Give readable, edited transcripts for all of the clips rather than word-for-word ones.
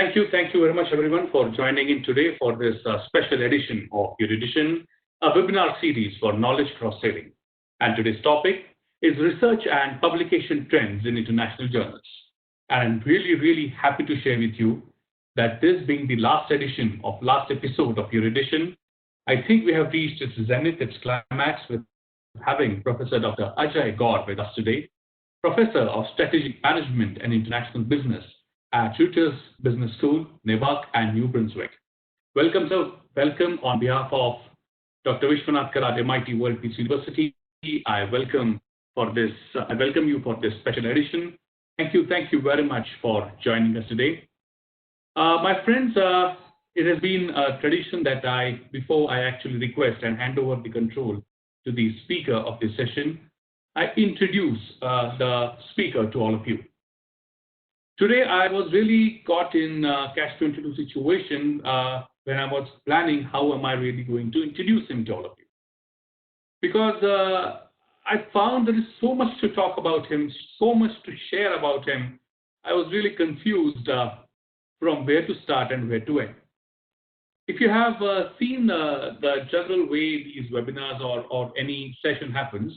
Thank you very much, everyone, for joining in today for this special edition of your edition, a webinar series for knowledge cross-selling. And today's topic is research and publication trends in international journals. And I'm really happy to share with you that this being the last episode of your edition, I think we have reached its zenith, its climax with having Professor Dr. Ajay Gaur with us today, Professor of Strategic Management and International Business at Reuters Business School, Newark and New Brunswick. Welcome, sir. Welcome on behalf of Dr. Vishwanath Karat, MIT World Peace University. I welcome you for this special edition. Thank you very much for joining us today. My friends, it has been a tradition that before I actually request and hand over the control to the speaker of this session, I introduce the speaker to all of you. Today, I was really caught in catch-22 situation when I was planning how am I really going to introduce him to all of you. Because I found there is so much to talk about him, so much to share about him. I was really confused from where to start and where to end. If you have seen the general way these webinars or any session happens,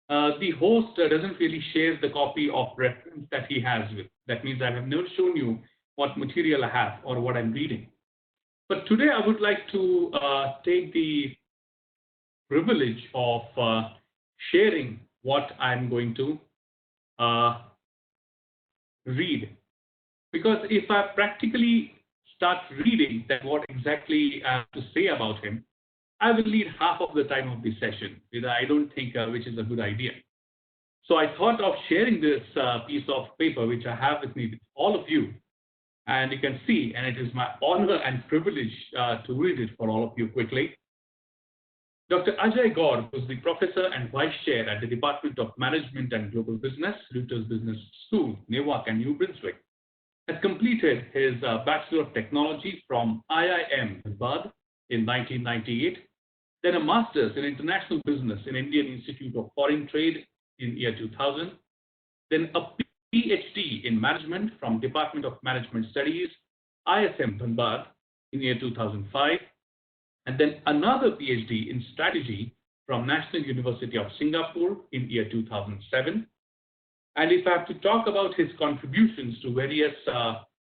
the host doesn't really share the copy of reference that he has with. That means I have never shown you what material I have or what I'm reading. But today I would like to take the privilege of sharing what I'm going to read. Because if I practically start reading that what exactly I have to say about him, I will need half of the time of the session, which I don't think which is a good idea. So I thought of sharing this piece of paper, which I have with me with all of you. And you can see, and it is my honor and privilege to read it for all of you quickly. Dr. Ajay Gaur, who is the professor and vice chair at the Department of Management and Global Business, Reuters Business School, Newark and New Brunswick, has completed his Bachelor of Technology from IIM Bud in 1998, then a master's in international business in Indian Institute of Foreign Trade in year 2000, then a PhD in management from Department of Management Studies, ISM Dhanbad in year 2005, and then another PhD in strategy from National University of Singapore in year 2007. And if I have to talk about his contributions to various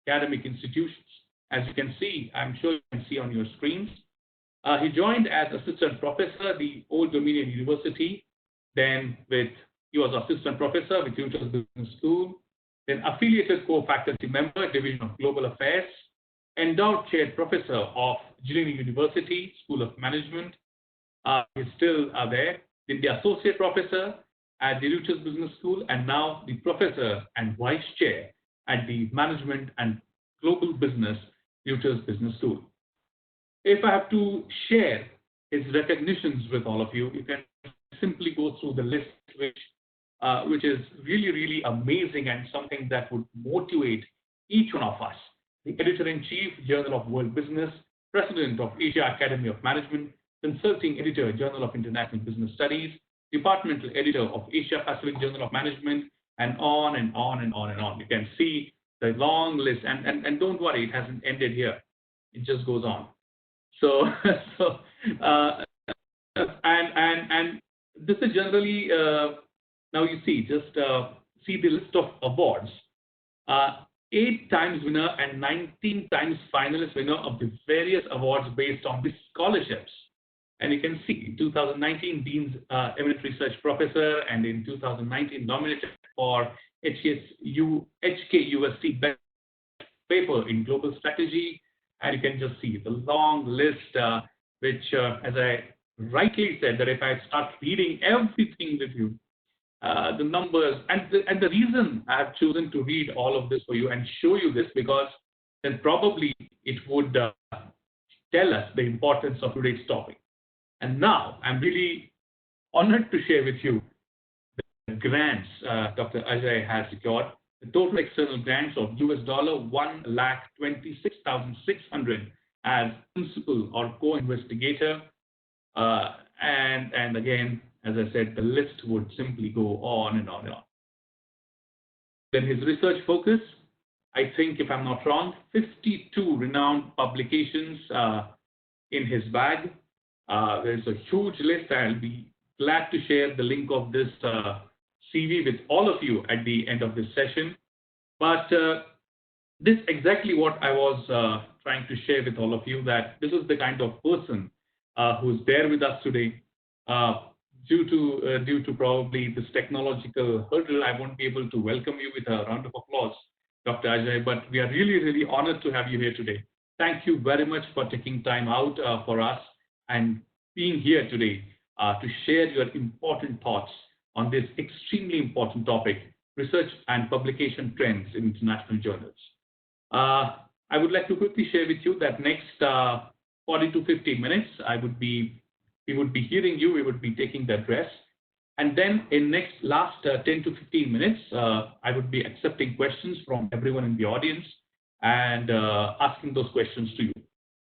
academic institutions, as you can see, I'm sure you can see on your screens, he joined as assistant professor at the Old Dominion University, then he was assistant professor with Reuters Business School, then affiliated co-faculty member, Division of Global Affairs, endowed chair professor of Gillingham University, School of Management, he's still there, then the associate professor at the Reuters Business School, and now the professor and vice chair at the Management and Global Business, Reuters Business School. If I have to share his recognitions with all of you, you can simply go through the list, which is really amazing and something that would motivate each one of us. The editor-in-chief, Journal of World Business, president of Asia Academy of Management, consulting editor, Journal of International Business Studies, departmental editor of Asia Pacific Journal of Management, and on and on and on and on. You can see the long list, and don't worry, it hasn't ended here. It just goes on. So, and this is generally, now you see, just see the list of awards. 8 times winner and 19 times finalist winner of the various awards based on the scholarships. And you can see, in 2019, Dean's Eminent Research Professor, and in 2019, nominated for HKUST Best Paper in Global Strategy. And you can just see the long list, which, as I rightly said, that if I start reading everything with you, the numbers, and the reason I have chosen to read all of this for you and show you this, because then probably it would tell us the importance of today's topic. And now I'm really honored to share with you the grants Dr. Ajay has secured. The total external grants of $1,26,600 as principal or co-investigator. And again, as I said, the list would simply go on and on and on. Then his research focus, I think, if I'm not wrong, 52 renowned publications in his bag. There's a huge list. I'll be glad to share the link of this CV with all of you at the end of this session. But this is exactly what I was trying to share with all of you, that this is the kind of person who's there with us today. Due to probably this technological hurdle, I won't be able to welcome you with a round of applause, Dr. Ajay, but we are really, really honored to have you here today. Thank you very much for taking time out for us and being here today to share your important thoughts on this extremely important topic, research and publication trends in international journals. I would like to quickly share with you that next 40 to 50 minutes, we would be hearing you, we would be taking the address. And then in next last 10 to 15 minutes, I would be accepting questions from everyone in the audience and asking those questions to you.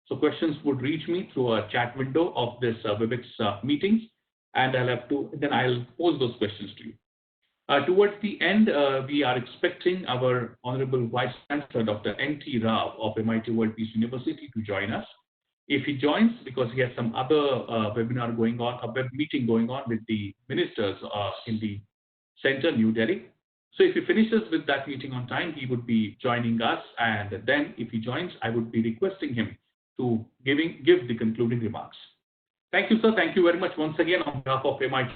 So questions would reach me through a chat window of this WebEx meetings, and I'll pose those questions to you. Towards the end, we are expecting our Honorable Vice Chancellor, Dr. N.T. Rao of MIT World Peace University, to join us. If he joins, because he has some other webinar going on, a web meeting going on with the ministers in the center, New Delhi. So if he finishes with that meeting on time, he would be joining us. And then if he joins, I would be requesting him to give the concluding remarks. Thank you, sir. Thank you very much once again on behalf of MIT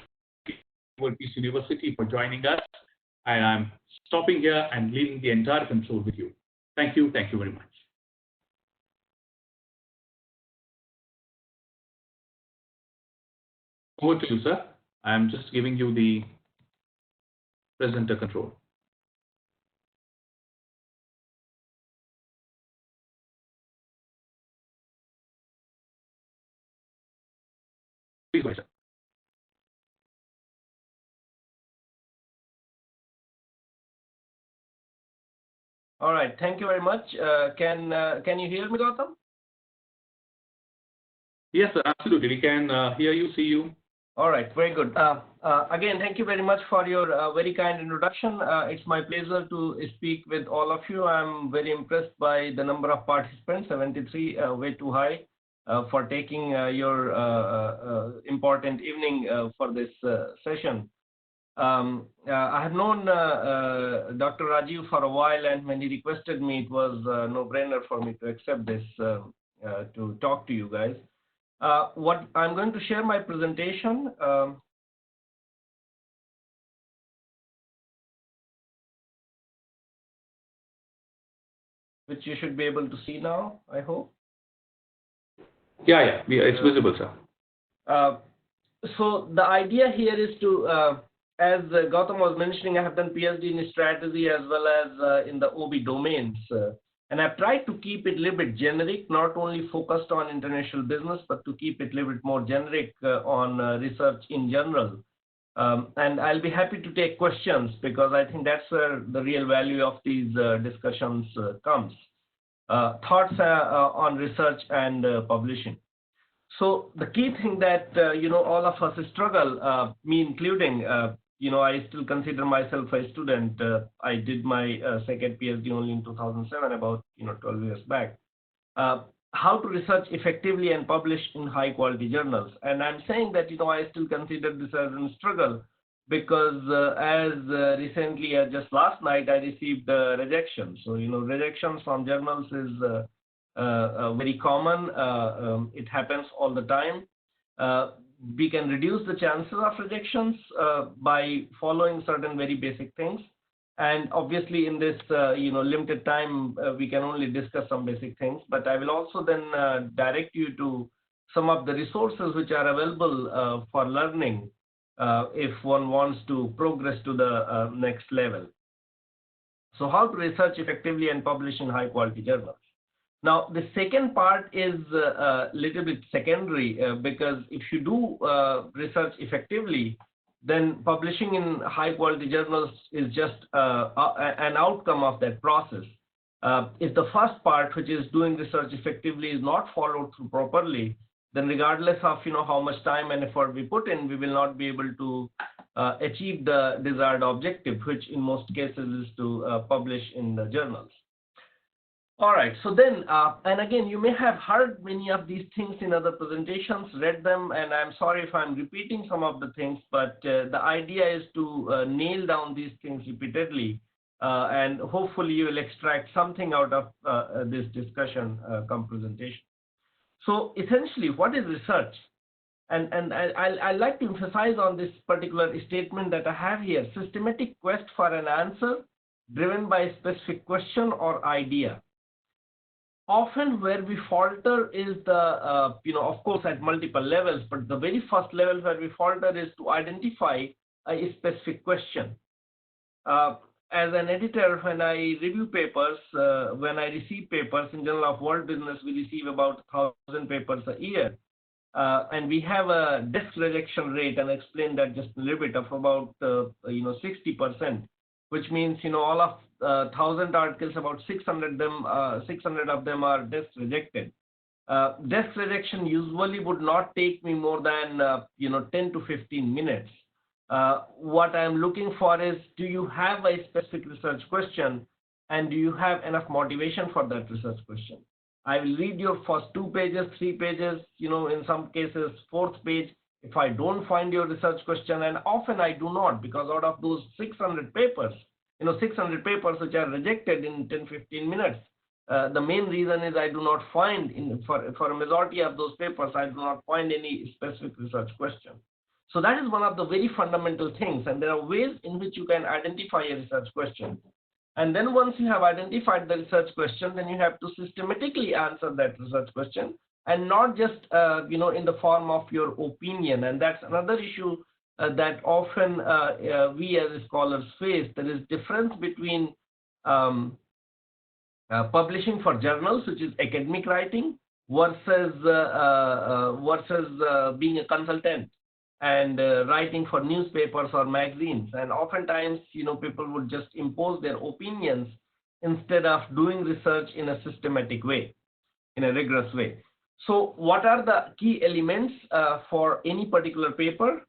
World Peace University for joining us. And I'm stopping here and leaving the entire control with you. Thank you. Thank you very much. Over to you, sir. I'm just giving you the presenter control. Please go ahead, sir. All right. Thank you very much. Can you hear me, Gautam? Yes, sir. Absolutely. We can hear you, see you. All right. Very good. Again, thank you very much for your very kind introduction. It's my pleasure to speak with all of you. I'm very impressed by the number of participants, 73, way too high, for taking your important evening for this session. I have known Dr. Rajiv for a while, and when he requested me, it was a no-brainer for me to accept this to talk to you guys. What I'm going to share my presentation. Which you should be able to see now, I hope. Yeah, it's visible, sir. So the idea here is to, as Gautam was mentioning, I have done PhD in strategy as well as in the OB domains. And I've tried to keep it a little bit generic, not only focused on international business, but to keep it a little bit more generic on research in general. And I'll be happy to take questions because I think that's where the real value of these discussions comes. Thoughts on research and publishing. So the key thing that, all of us struggle, me including, I still consider myself a student. I did my second PhD only in 2007, about 12 years back. How to research effectively and publish in high quality journals. And I'm saying that, I still consider this as a struggle because as recently as just last night, I received rejection. So, rejections from journals is very common. It happens all the time. We can reduce the chances of rejections by following certain very basic things. And obviously in this limited time, we can only discuss some basic things, but I will also then direct you to some of the resources which are available for learning if one wants to progress to the next level. So how to research effectively and publish in high quality journals. Now, the second part is a little bit secondary because if you do research effectively, then publishing in high quality journals is just an outcome of that process. If the first part, which is doing research effectively, is not followed through properly, then regardless of how much time and effort we put in, we will not be able to achieve the desired objective, which in most cases is to publish in the journals. All right. So then, and again, you may have heard many of these things in other presentations, read them, and I'm sorry if I'm repeating some of the things, but the idea is to nail down these things repeatedly, and hopefully you will extract something out of this discussion come presentation. So essentially, what is research? And I like to emphasize on this particular statement that I have here: systematic quest for an answer driven by a specific question or idea. Often where we falter is the, of course, at multiple levels, but the very first level where we falter is to identify a specific question. As an editor, when I review papers, when I receive papers in Journal of World Business, we receive about 1,000 papers a year. And we have a desk rejection rate, and I explained that just a little bit, of about 60%, which means all of 1,000 articles, about 600 of them are desk rejected. Desk rejection usually would not take me more than 10 to 15 minutes. What I'm looking for is, do you have a specific research question, and do you have enough motivation for that research question? I will read your first 2 pages, 3 pages, in some cases, 4th page. If I don't find your research question, and often I do not, because out of those 600 papers, 600 papers which are rejected in 10, 15 minutes, the main reason is I do not find, for a majority of those papers, I do not find any specific research question. So that is one of the very fundamental things, and there are ways in which you can identify a research question. And then once you have identified the research question, then you have to systematically answer that research question, and not just in the form of your opinion. And that's another issue that often we as scholars face. There is difference between publishing for journals, which is academic writing, versus being a consultant and writing for newspapers or magazines. And oftentimes, people would just impose their opinions instead of doing research in a systematic way, in a rigorous way. So what are the key elements for any particular paper?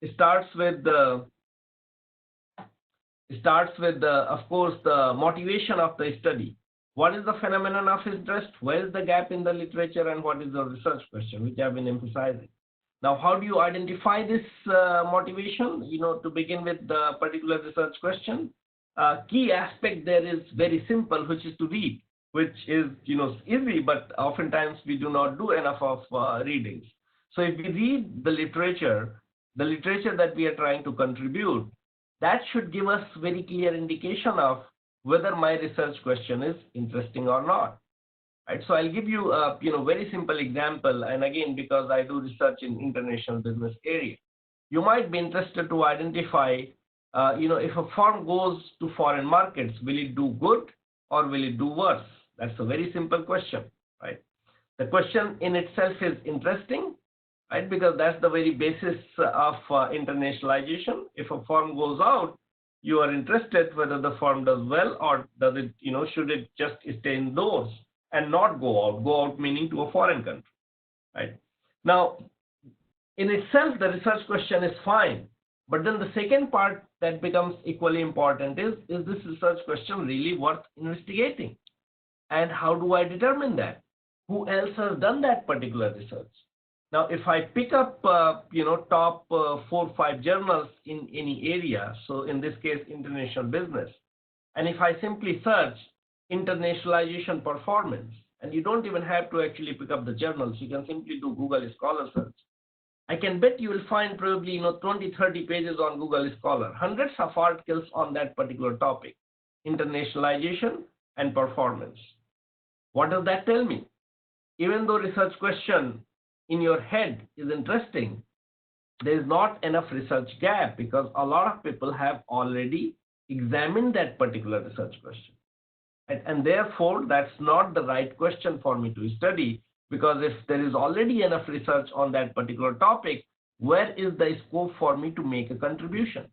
It starts with, of course, the motivation of the study. What is the phenomenon of interest? Where is the gap in the literature? And what is the research question, which I've been emphasizing. Now, how do you identify this motivation? To begin with the particular research question, key aspect there is very simple, which is to read, which is easy, but oftentimes we do not do enough of readings. So if we read the literature that we are trying to contribute, that should give us very clear indication of whether my research question is interesting or not. Right, so I'll give you a very simple example, and again, because I do research in international business area, you might be interested to identify, if a firm goes to foreign markets, will it do good or will it do worse? That's a very simple question, right? The question in itself is interesting, right? Because that's the very basis of internationalization. If a firm goes out, you are interested whether the firm does well, or does it, should it just stay indoors and not go out. Go out meaning to a foreign country, right? Now, in itself, the research question is fine, but then the second part that becomes equally important is this research question really worth investigating? And how do I determine that? Who else has done that particular research? Now, if I pick up, top 4 or 5 journals in any area, so in this case, international business, and if I simply search internationalization performance, and you don't even have to actually pick up the journals, you can simply do Google Scholar search. I can bet you will find probably 20, 30 pages on Google Scholar, hundreds of articles on that particular topic, internationalization and performance. What does that tell me? Even though research question in your head is interesting, there is not enough research gap, because a lot of people have already examined that particular research question. And therefore, that's not the right question for me to study, because if there is already enough research on that particular topic, where is the scope for me to make a contribution?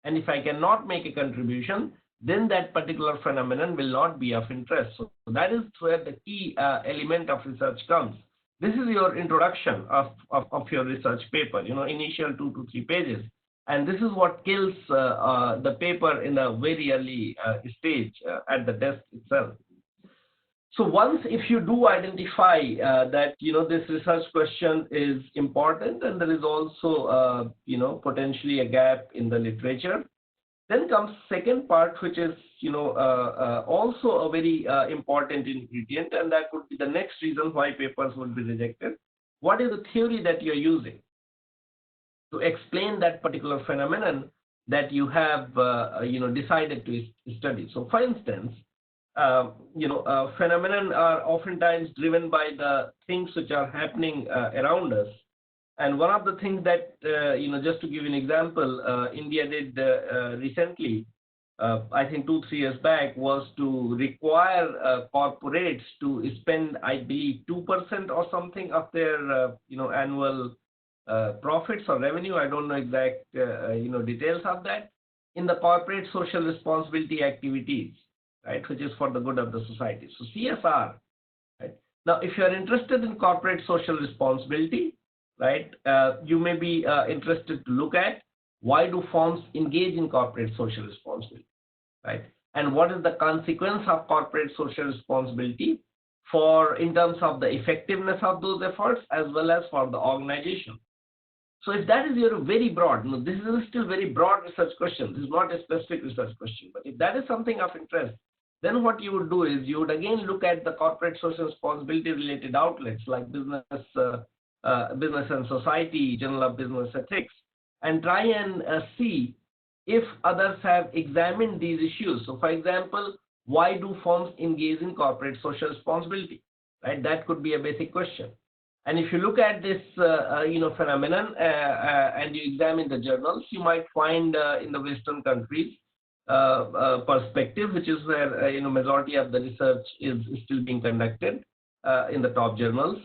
And if I cannot make a contribution, then that particular phenomenon will not be of interest. So that is where the key element of research comes. This is your introduction of your research paper, initial 2 to 3 pages. And this is what kills the paper in a very early stage at the desk itself. So once if you do identify that this research question is important and there is also potentially a gap in the literature, then comes second part, which is also a very important ingredient, and that would be the next reason why papers would be rejected. What is the theory that you're using to explain that particular phenomenon that you have decided to study? So for instance, phenomenon are oftentimes driven by the things which are happening around us. And one of the things that, just to give you an example, India did recently, I think 2-3 years back, was to require corporates to spend, I believe, 2% or something of their, annual profits or revenue. I don't know exact, details of that, in the corporate social responsibility activities, right, which is for the good of the society. So CSR, right? Now, if you are interested in corporate social responsibility, right, you may be interested to look at why do firms engage in corporate social responsibility, right? And what is the consequence of corporate social responsibility for in terms of the effectiveness of those efforts as well as for the organization. So if that is your very broad, this is still very broad research question. This is not a specific research question, but if that is something of interest, then what you would do is you would again look at the corporate social responsibility related outlets like Business and Society, Journal of Business Ethics, and try and see if others have examined these issues. So for example, why do firms engage in corporate social responsibility, right? That could be a basic question. And if you look at this, phenomenon and you examine the journals, you might find in the Western countries perspective, which is where majority of the research is still being conducted in the top journals,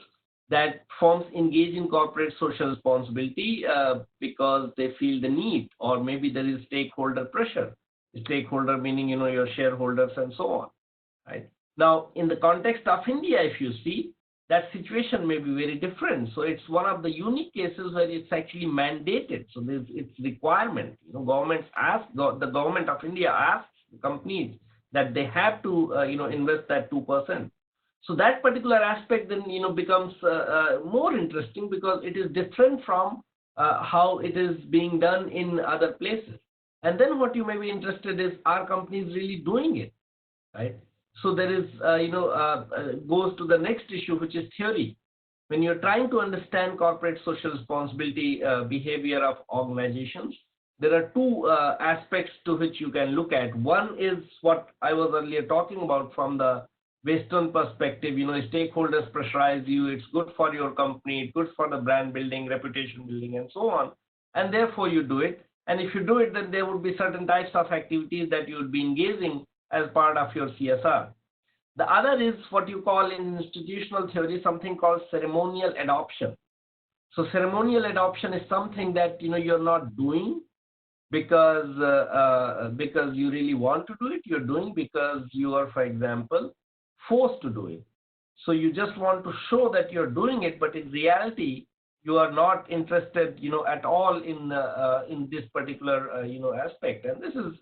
that firms engage in corporate social responsibility because they feel the need, or maybe there is stakeholder pressure. Stakeholder meaning your shareholders and so on, right? Now, in the context of India, if you see, that situation may be very different. So it's one of the unique cases where it's actually mandated. So it's requirement. Governments ask, the government of India asks the companies that they have to invest that 2%. So that particular aspect then becomes more interesting because it is different from how it is being done in other places. And then what you may be interested is, are companies really doing it, right? So there is, goes to the next issue, which is theory. When you're trying to understand corporate social responsibility behavior of organizations, there are two aspects to which you can look at. One is what I was earlier talking about from the Western perspective. Stakeholders pressurize you. It's good for your company. It's good for the brand building, reputation building, and so on. And therefore, you do it. And if you do it, then there would be certain types of activities that you would be engaging as part of your CSR. The other is what you call in institutional theory something called ceremonial adoption. So ceremonial adoption is something that you're not doing because you really want to do it. You're doing because you are, for example, forced to do it. So you just want to show that you're doing it, but in reality, you are not interested, at all in this particular, aspect. And this is,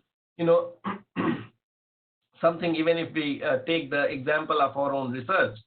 something, even if we take the example of our own research,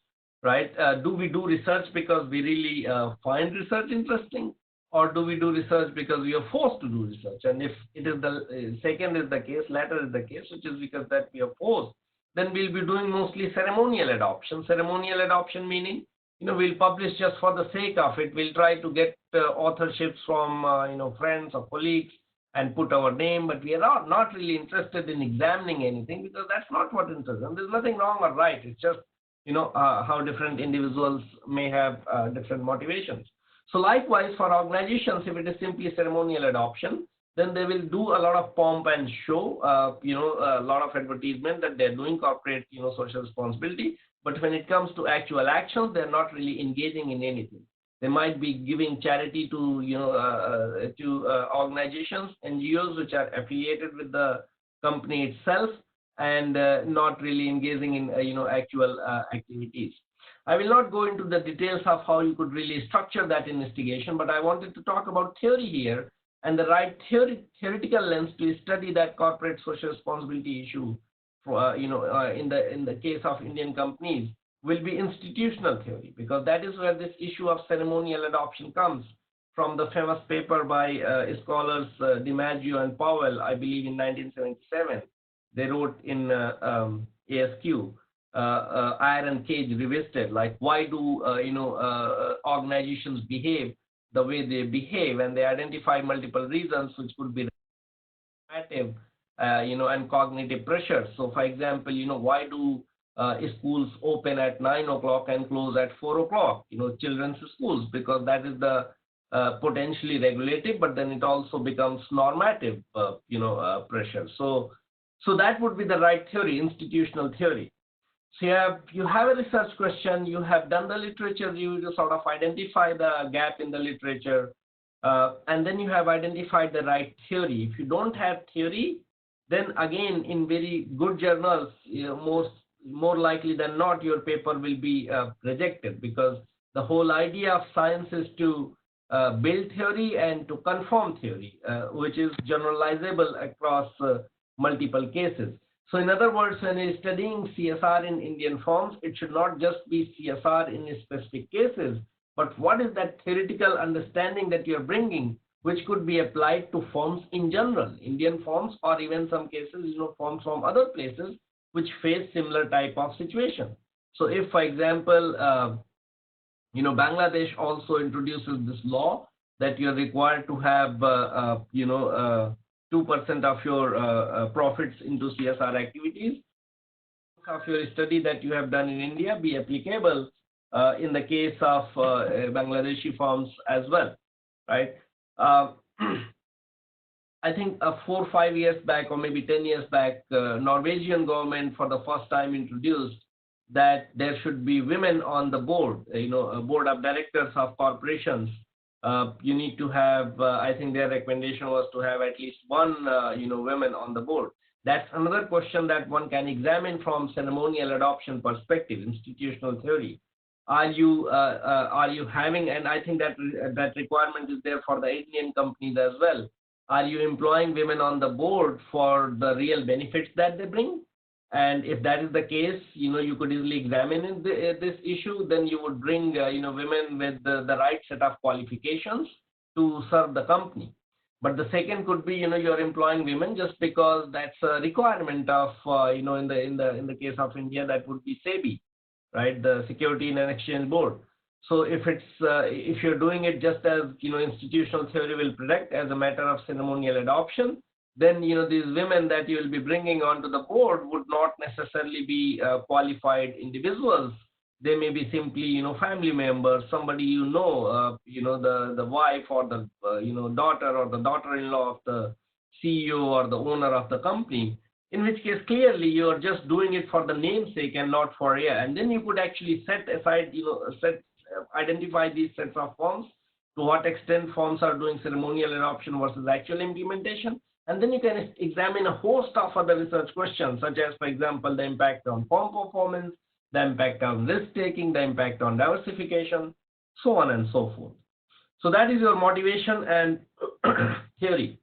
right? Do we do research because we really find research interesting, or do we do research because we are forced to do research? And if it is the second is the case, latter is the case, which is because that we are forced, then we'll be doing mostly ceremonial adoption. Ceremonial adoption meaning, we'll publish just for the sake of it. We'll try to get authorships from, friends or colleagues and put our name, but we are not really interested in examining anything because that's not what interests them. There's nothing wrong or right. It's just, how different individuals may have different motivations. So likewise, for organizations, if it is simply ceremonial adoption, then they will do a lot of pomp and show, a lot of advertisement that they're doing corporate, social responsibility. But when it comes to actual actions, they're not really engaging in anything. They might be giving charity to, organizations, NGOs, which are affiliated with the company itself, and not really engaging in, actual activities. I will not go into the details of how you could really structure that investigation, but I wanted to talk about theory here and the right theoretical lens to study that corporate social responsibility issue in the case of Indian companies will be institutional theory, because that is where this issue of ceremonial adoption comes from. The famous paper by scholars DiMaggio and Powell, I believe in 1977. They wrote in ASQ, Iron Cage Revisited, like why do organizations behave the way they behave, and they identify multiple reasons which could be normative, and cognitive pressures. So, for example, why do schools open at 9 o'clock and close at 4 o'clock? Children's schools, because that is the potentially regulative, but then it also becomes normative, pressure. So that would be the right theory, institutional theory. So you have a research question, you have done the literature review to sort of identify the gap in the literature, and then you have identified the right theory. If you don't have theory, then again, in very good journals, more likely than not, your paper will be rejected, because the whole idea of science is to build theory and to confirm theory, which is generalizable across multiple cases. So in other words, when you're studying CSR in Indian firms, it should not just be CSR in specific cases, but what is that theoretical understanding that you're bringing, which could be applied to firms in general, Indian firms, or even some cases, firms from other places which face similar type of situation. So if, for example, Bangladesh also introduces this law that you're required to have, 2% of your profits into CSR activities, of your study that you have done in India be applicable in the case of Bangladeshi firms as well, right? I think 4 or 5 years back, or maybe 10 years back, Norwegian government for the first time introduced that there should be women on the board, a board of directors of corporations. You need to have, I think their recommendation was to have at least one, women on the board. That's another question that one can examine from ceremonial adoption perspective, institutional theory. Are you having, and I think that requirement is there for the Indian companies as well. Are you employing women on the board for the real benefits that they bring? And if that is the case, you could easily examine this issue. Then you would bring, women with the right set of qualifications to serve the company. But the second could be, you're employing women just because that's a requirement of, in the case of India, that would be SEBI, right? The Security and Exchange Board. So if you're doing it just as, institutional theory will predict as a matter of ceremonial adoption, then these women that you will be bringing onto the board would not necessarily be qualified individuals. They may be simply family members, somebody the wife or the daughter or the daughter-in-law of the CEO or the owner of the company. In which case, clearly you are just doing it for the namesake and not for and then you could actually set aside, identify these sets of firms, to what extent firms are doing ceremonial adoption versus actual implementation. And then you can examine a host of other research questions, such as, for example, the impact on firm performance, the impact on risk-taking, the impact on diversification, so on and so forth. So that is your motivation and theory.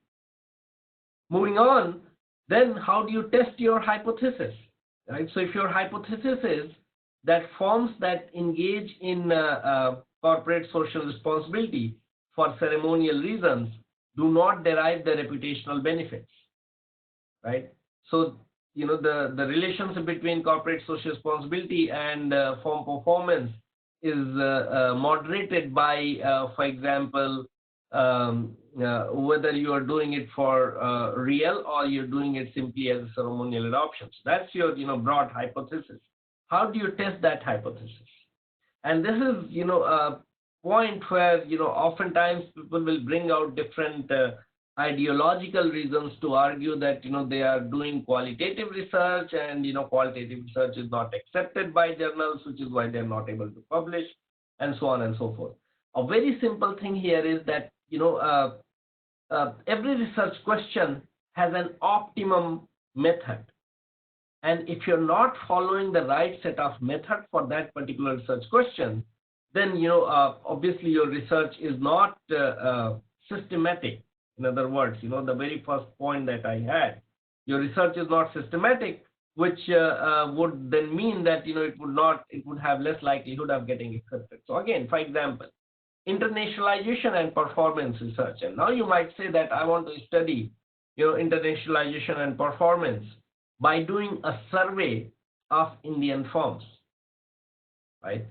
Moving on, then how do you test your hypothesis, right? So if your hypothesis is that firms that engage in corporate social responsibility for ceremonial reasons do not derive the reputational benefits, right? So, the relationship between corporate social responsibility and firm performance is moderated by, for example, whether you are doing it for real or you're doing it simply as a ceremonial adoption. So that's your, broad hypothesis. How do you test that hypothesis? And this is, a point where, oftentimes people will bring out different ideological reasons to argue that, they are doing qualitative research and, qualitative research is not accepted by journals, which is why they're not able to publish, and so on and so forth. A very simple thing here is that, every research question has an optimum method. And if you're not following the right set of method for that particular research question, then, obviously your research is not systematic. In other words, the very first point that I had, your research is not systematic, which would then mean that it would have less likelihood of getting accepted. So again, for example, internationalization and performance research. And now you might say that I want to study internationalization and performance by doing a survey of Indian firms, right?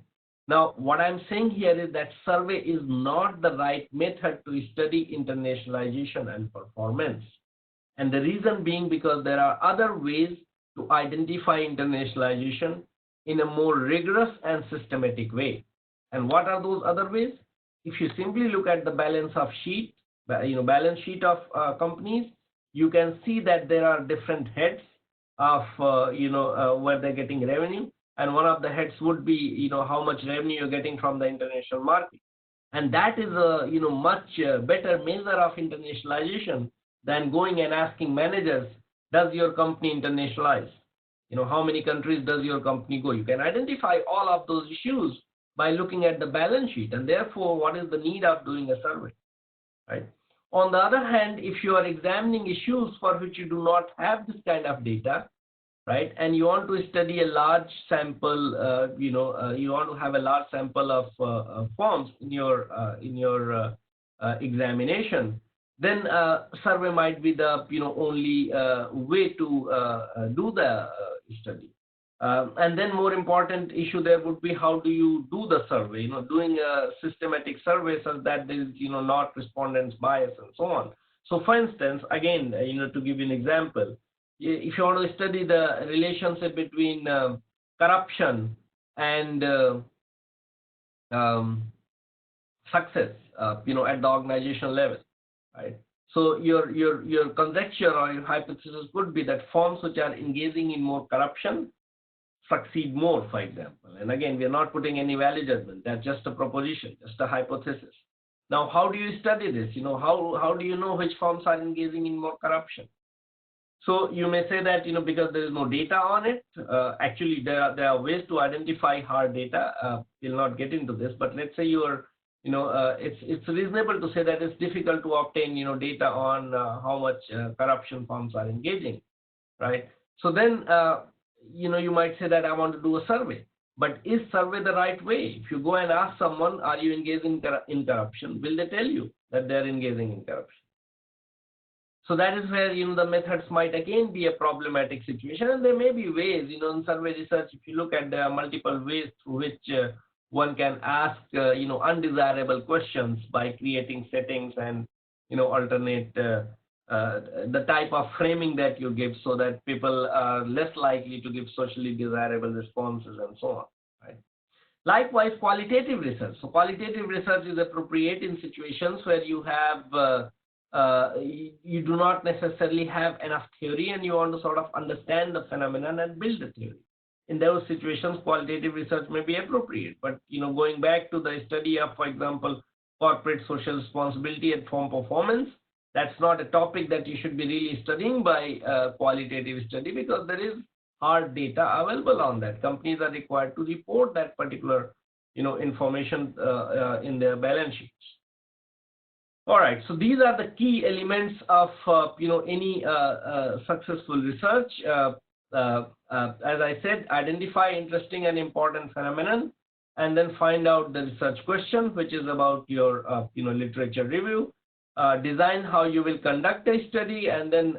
Now, what I'm saying here is that survey is not the right method to study internationalization and performance. And the reason being because there are other ways to identify internationalization in a more rigorous and systematic way. And what are those other ways? If you simply look at the balance sheet of companies, you can see that there are different heads of where they're getting revenue, and one of the heads would be how much revenue you're getting from the international market, and that is a much better measure of internationalization than going and asking managers, does your company internationalize? How many countries does your company go? You can identify all of those issues by looking at the balance sheet, and therefore what is the need of doing a survey, right? On the other hand, if you are examining issues for which you do not have this kind of data, right, and you want to study a large sample, you want to have a large sample of forms in your examination, then survey might be the only way to do the study. And then more important issue there would be, how do you do the survey? Doing a systematic survey so that there is not respondents bias and so on. So for instance, again, to give you an example, if you want to study the relationship between corruption and success, at the organizational level, right? So your conjecture or your hypothesis could be that firms which are engaging in more corruption succeed more, for example. And again, we are not putting any value judgment. That's just a proposition, just a hypothesis. Now, how do you study this? How do you know which firms are engaging in more corruption? So you may say that because there is no data on it. Actually, there are ways to identify hard data. We'll not get into this, but let's say it's reasonable to say that it's difficult to obtain data on how much corruption firms are engaging, right? So then you might say that I want to do a survey, but is survey the right way? If you go and ask someone, are you engaging in corruption, will they tell you that they're engaging in corruption? So that is where the methods might again be a problematic situation, and there may be ways in survey research. If you look at, there are multiple ways through which one can ask undesirable questions by creating settings and alternate the type of framing that you give, so that people are less likely to give socially desirable responses and so on, right? Likewise, qualitative research. So qualitative research is appropriate in situations where you have you do not necessarily have enough theory and you want to sort of understand the phenomenon and build a theory. In those situations, qualitative research may be appropriate. But going back to the study of, for example, corporate social responsibility and firm performance, that's not a topic that you should be really studying by qualitative study, because there is hard data available on that. Companies are required to report that particular information in their balance sheets. All right, so these are the key elements of any successful research. As I said, identify interesting and important phenomenon, and then find out the research question, which is about your literature review. Design how you will conduct a study, and then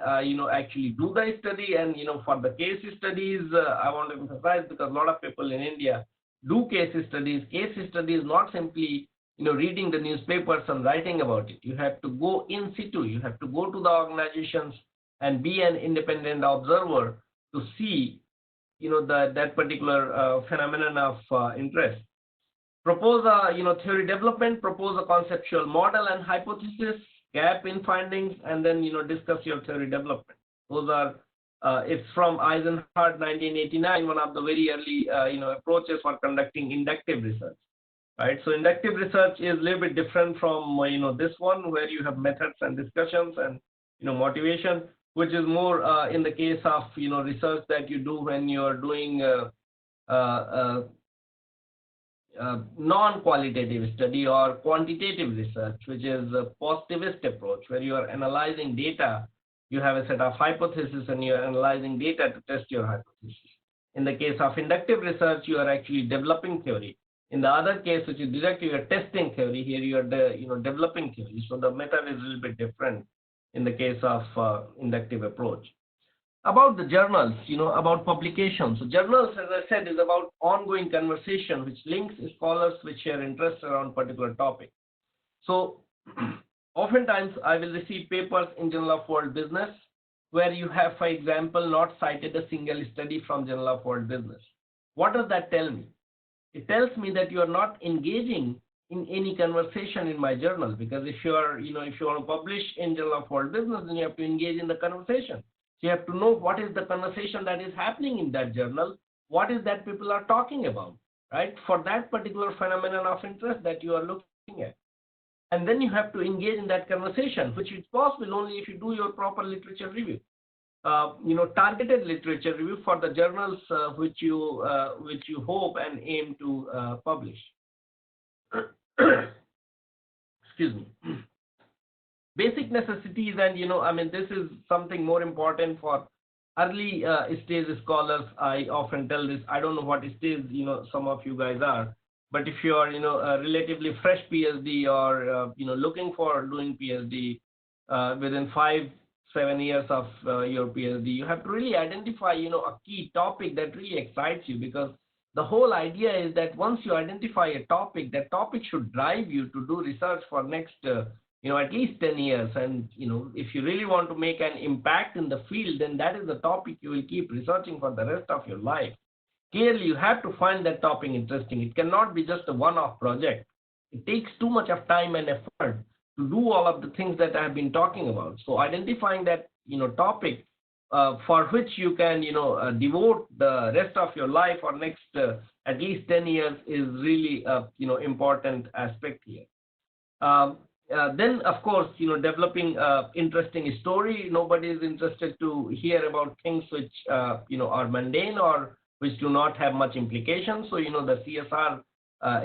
actually do the study. And for the case studies, I want to emphasize, because a lot of people in India do case studies. Case study is not simply reading the newspapers and writing about it. You have to go in situ. You have to go to the organizations and be an independent observer to see, that particular phenomenon of interest. Propose a, theory development. Propose a conceptual model and hypothesis, gap in findings, and then discuss your theory development. Those are it's from Eisenhardt, 1989, one of the very early approaches for conducting inductive research. Right, so inductive research is a little bit different from this one, where you have methods and discussions and motivation, which is more in the case of research that you do when you are doing non-qualitative study or quantitative research, which is a positivist approach, where you are analyzing data You have a set of hypotheses and you're analyzing data to test your hypothesis. In the case of inductive research, you are actually developing theory. In the other case, which is deductive, you're testing theory. Here you are developing theory. So the method is a little bit different in the case of inductive approach. About the journals, about publications. So journals, as I said, is about ongoing conversation which links scholars which share interest around particular topic. So oftentimes I will receive papers in Journal of World Business where you have, for example, not cited a single study from Journal of World Business. What does that tell me? It tells me that you are not engaging in any conversation in my journal, because if you are, if you want to publish in Journal of World Business, then you have to engage in the conversation. So you have to know what is the conversation that is happening in that journal, what is that people are talking about, right? For that particular phenomenon of interest that you are looking at. And then you have to engage in that conversation, which is possible only if you do your proper literature review. Targeted literature review for the journals which you hope and aim to publish. Excuse me. Basic necessities, and this is something more important for early stage scholars. I often tell this. I don't know what stage some of you guys are, but if you are a relatively fresh PhD or looking for doing PhD within 5-7 years of your PhD, you have to really identify a key topic that really excites you, because the whole idea is that once you identify a topic, that topic should drive you to do research for next at least 10 years. And if you really want to make an impact in the field, then that is the topic you will keep researching for the rest of your life. Clearly, you have to find that topic interesting. It cannot be just a one-off project. It takes too much of time and effort to do all of the things that I have been talking about. So identifying that topic for which you can devote the rest of your life or next at least 10 years is really important aspect here. Then of course developing interesting story. Nobody is interested to hear about things which are mundane or which do not have much implication. So the CSR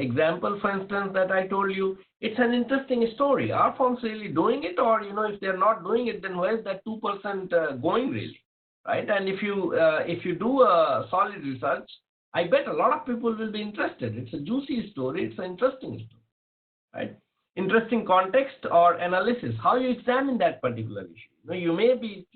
example, for instance, that I told you, it's an interesting story. Are firms really doing it, or if they're not doing it, then where is that 2% going really, right? And if you do a solid research, I bet a lot of people will be interested. It's a juicy story. It's an interesting story, right? Interesting context or analysis. How you examine that particular issue. You may be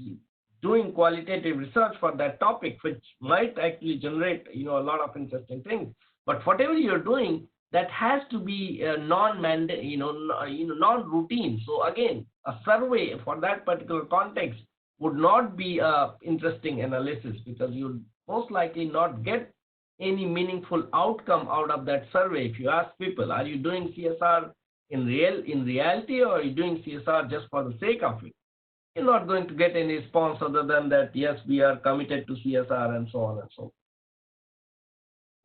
doing qualitative research for that topic, which might actually generate a lot of interesting things. But whatever you're doing, that has to be non-mandate, non-routine. So again, a survey for that particular context would not be interesting analysis, because you'll most likely not get any meaningful outcome out of that survey. If you ask people, are you doing CSR in reality, or are you doing CSR just for the sake of it? You're not going to get any response other than that, yes, we are committed to CSR and so on and so on.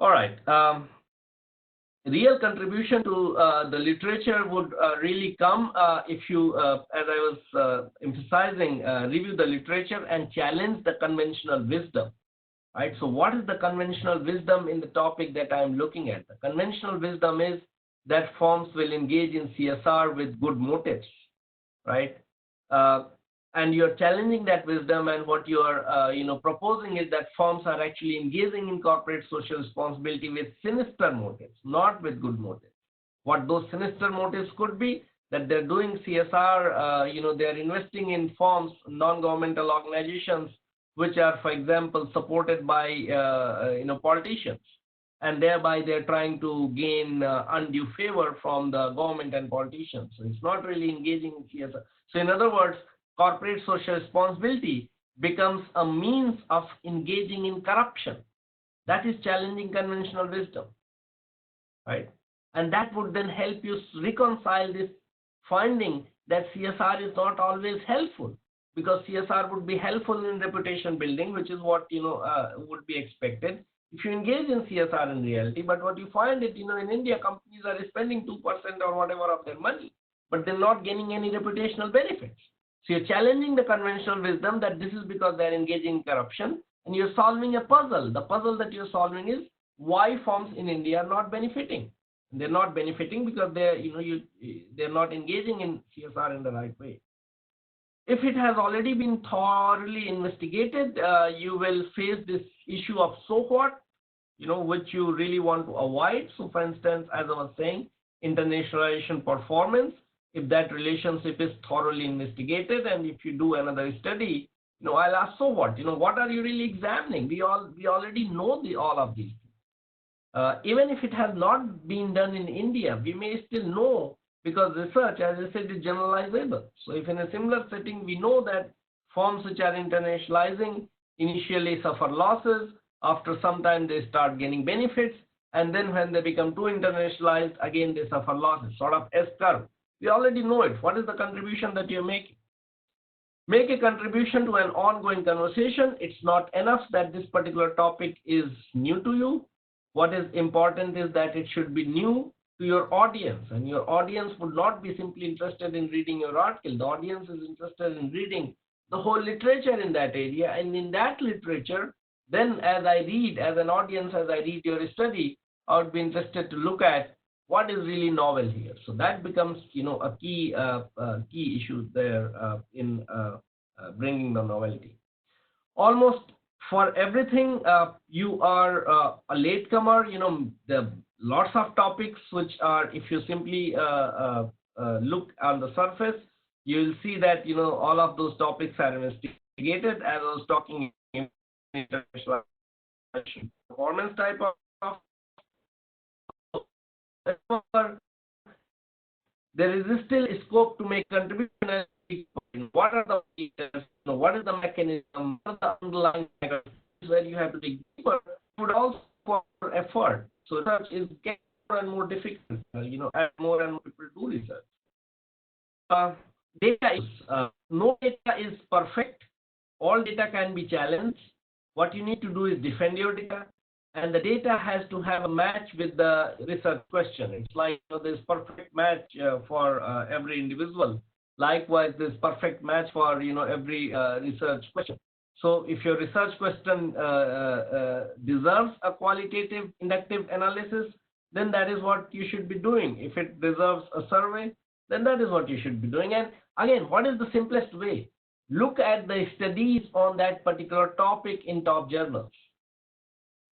All right. Real contribution to the literature would really come if you, as I was emphasizing, review the literature and challenge the conventional wisdom. Right. So what is the conventional wisdom in the topic that I'm looking at? The conventional wisdom is that firms will engage in CSR with good motives, right? And you're challenging that wisdom, and what you're proposing is that firms are actually engaging in corporate social responsibility with sinister motives, not with good motives. What those sinister motives could be, that they're doing CSR, they're investing in firms, non-governmental organizations, which are, for example, supported by politicians, and thereby they're trying to gain undue favor from the government and politicians. So it's not really engaging in CSR. So in other words, corporate social responsibility becomes a means of engaging in corruption. That is challenging conventional wisdom, right? And that would then help you reconcile this finding that CSR is not always helpful, because CSR would be helpful in reputation building, which is what would be expected if you engage in CSR in reality. But what you find is, in India, companies are spending 2% or whatever of their money, but they're not gaining any reputational benefits. So you're challenging the conventional wisdom that this is because they're engaging in corruption, and you're solving a puzzle. The puzzle that you're solving is why firms in India are not benefiting. They're not benefiting because they're not engaging in CSR in the right way. If it has already been thoroughly investigated, you will face this issue of so what, which you really want to avoid. So for instance, as I was saying, internationalization performance, if that relationship is thoroughly investigated, and if you do another study, I'll ask, so what are you really examining? We already know all of these. Even if it has not been done in India, we may still know, because research, as I said, is generalizable. So if in a similar setting, we know that firms which are internationalizing initially suffer losses, after some time they start gaining benefits, and then when they become too internationalized, again they suffer losses, sort of S-curve. We already know it. What is the contribution that you're making? Make a contribution to an ongoing conversation. It's not enough that this particular topic is new to you. What is important is that it should be new to your audience, and your audience would not be simply interested in reading your article. The audience is interested in reading the whole literature in that area, and in that literature, then as an audience, as I read your study, I would be interested to look at what is really novel here. So that becomes, a key issue there in bringing the novelty. Almost for everything, you are a latecomer. There are lots of topics which are, if you simply look on the surface, you will see that all of those topics are investigated. As I was talking, international performance type of. There is still scope to make contribution. What are the features? What is the mechanism? What are the underlying mechanisms where you have to dig deeper? Would also require effort. So research is getting more and more difficult. As more and more people do research. Data is no data is perfect. All data can be challenged. What you need to do is defend your data, and the data has to have a match with the research question. It's like there's perfect match for every individual. Likewise, there's perfect match for every research question. So if your research question deserves a qualitative inductive analysis, then that is what you should be doing. If it deserves a survey, then that is what you should be doing. And again, what is the simplest way? Look at the studies on that particular topic in top journals,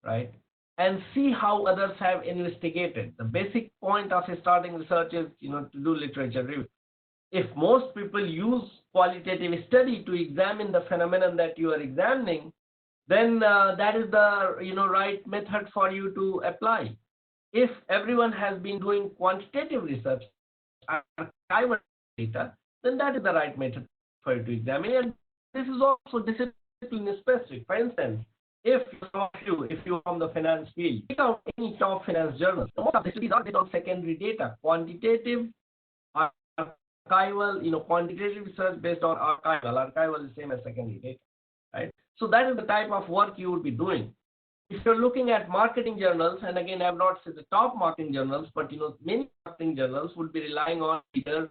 right? And see how others have investigated. The basic point of starting research is, to do literature review. If most people use qualitative study to examine the phenomenon that you are examining, then that is the right method for you to apply. If everyone has been doing quantitative research, archival data, then that is the right method for you to examine. And this is also discipline specific. For instance, if you're from the finance field, pick out any top finance journals. Most of the studies are based on secondary data. Quantitative, archival, quantitative research based on archival. Archival is the same as secondary data, right? So that is the type of work you would be doing. If you're looking at marketing journals, and again, I've not said the top marketing journals, but many marketing journals would be relying on either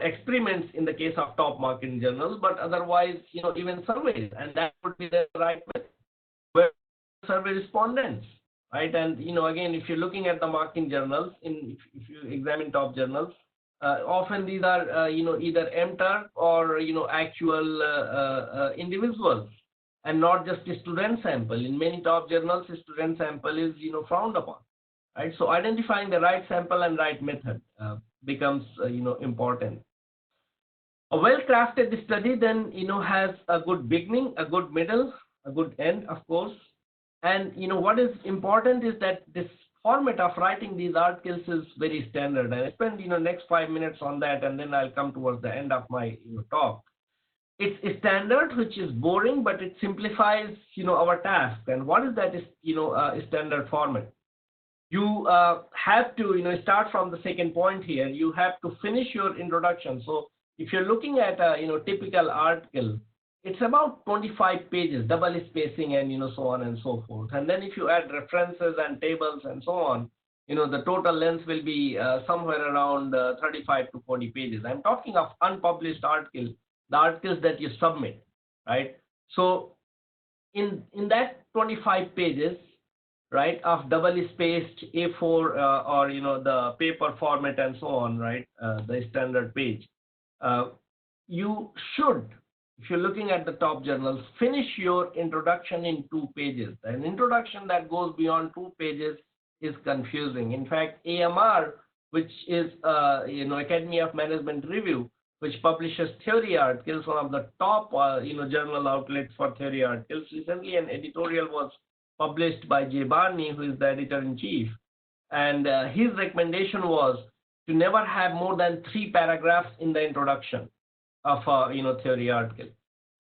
experiments in the case of top marketing journals, but otherwise, even surveys, and that would be the right method. Where survey respondents, right? And again, if you're looking at the marketing journals, if you examine top journals, often these are either MTurk or actual individuals, and not just a student sample. In many top journals, a student sample is frowned upon, right? So identifying the right sample and right method becomes important. A well-crafted study then has a good beginning, a good middle, a good end, of course. And what is important is that this format of writing these articles is very standard. And I spend next 5 minutes on that, and then I'll come towards the end of my talk. It's a standard which is boring, but it simplifies our task. And what is that standard format? You have to start from the second point here. You have to finish your introduction. So if you're looking at a typical article, it's about 25 pages, double spacing, and so on and so forth. And then if you add references and tables and so on, the total length will be somewhere around 35 to 40 pages. I'm talking of unpublished articles, the articles that you submit, right? So in that 25 pages, right, of double spaced A4 or the paper format and so on, right, the standard page, you should, if you're looking at the top journals, finish your introduction in 2 pages. An introduction that goes beyond 2 pages is confusing. In fact, AMR, which is Academy of Management Review, which publishes theory articles, one of the top journal outlets for theory articles. Recently, an editorial was published by Jay Barney, who is the editor-in-chief, and his recommendation was to never have more than 3 paragraphs in the introduction of a theory article.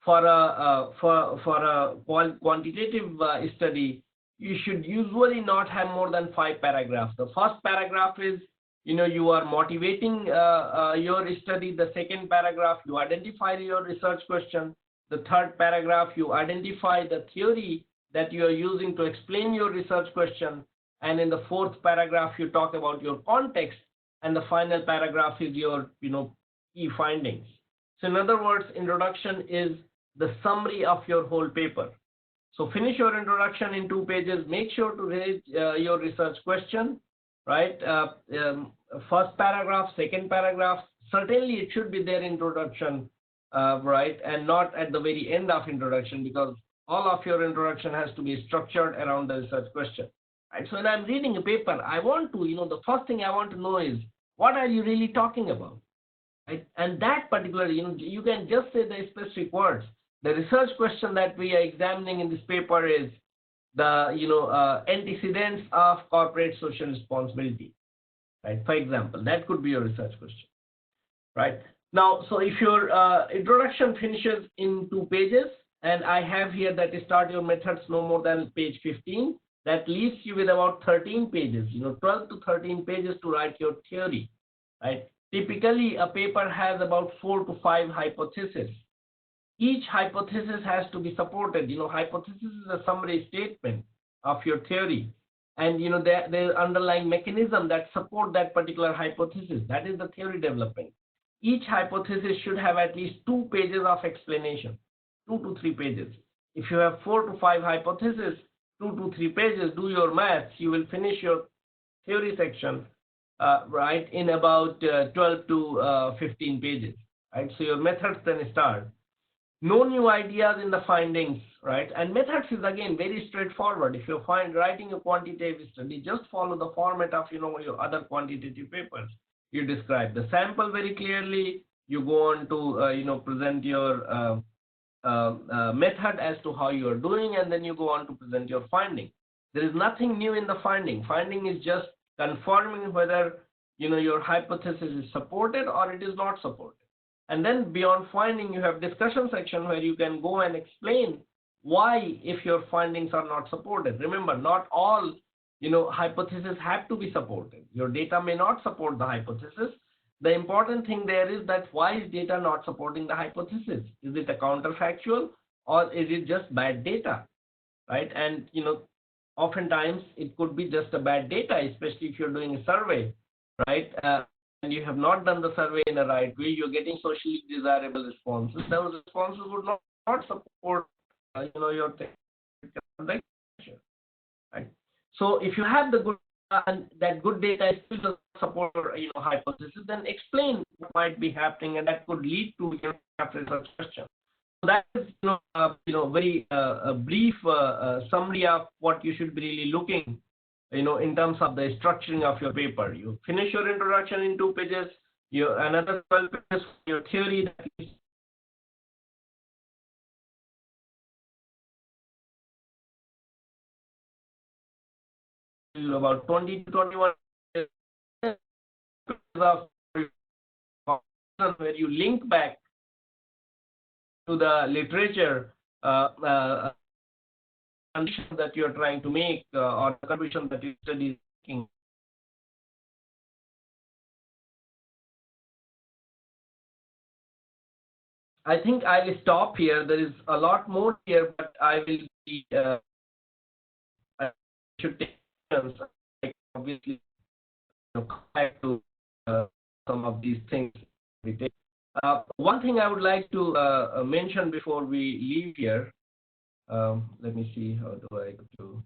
For a quantitative study, you should usually not have more than 5 paragraphs. The first paragraph is you are motivating your study. The second paragraph, you identify your research question. The third paragraph, you identify the theory that you are using to explain your research question. And in the fourth paragraph, you talk about your context. And the final paragraph is your key findings. So in other words, introduction is the summary of your whole paper. So finish your introduction in 2 pages. Make sure to raise your research question, right? First paragraph, second paragraph, certainly it should be there in introduction, right? And not at the very end of introduction, because all of your introduction has to be structured around the research question. Right? So when I'm reading a paper, I want to, the first thing I want to know is, what are you really talking about? Right? And that particular, you can just say the specific words. The research question that we are examining in this paper is the antecedents of corporate social responsibility, right? For example, that could be your research question, right? Now, so if your introduction finishes in 2 pages, and I have here that start your methods no more than page 15, that leaves you with about 13 pages, 12 to 13 pages to write your theory, right? Typically, a paper has about 4 to 5 hypotheses. Each hypothesis has to be supported. Hypothesis is a summary statement of your theory. And, there's underlying mechanism that support that particular hypothesis. That is the theory development. Each hypothesis should have at least 2 pages of explanation, 2 to 3 pages. If you have 4 to 5 hypotheses, 2 to 3 pages, do your maths, you will finish your theory section, right, in about 12 to 15 pages, right? So your methods then start. No new ideas in the findings, right? And methods is again very straightforward. If you find writing a quantitative study, just follow the format of your other quantitative papers. You describe the sample very clearly. You go on to present your method as to how you are doing, and then you go on to present your finding. There is nothing new in the finding. Finding is just confirming whether your hypothesis is supported or it is not supported. And then beyond finding, you have discussion section where you can go and explain why, if your findings are not supported. Remember, not all hypotheses have to be supported. Your data may not support the hypothesis. The important thing there is that why is data not supporting the hypothesis? Is it a counterfactual, or is it just bad data, right? And oftentimes it could be just a bad data, especially if you're doing a survey, right? And you have not done the survey in the right way, you're getting socially desirable responses. Those responses would not support, your right? So if you have the good and that good data still doesn't support, hypothesis, then explain what might be happening, and that could lead to research question. So that is, very brief summary of what you should be really looking in terms of the structuring of your paper. You finish your introduction in 2 pages, another 12 pages for your theory, that is about 20 to 21 pages of where you link back to the literature condition that you're trying to make or the condition that you're studying. I think I will stop here. There is a lot more here, but I will be, I should take turns. Obviously, come back to some of these things. One thing I would like to mention before we leave here, let me see, how do I go to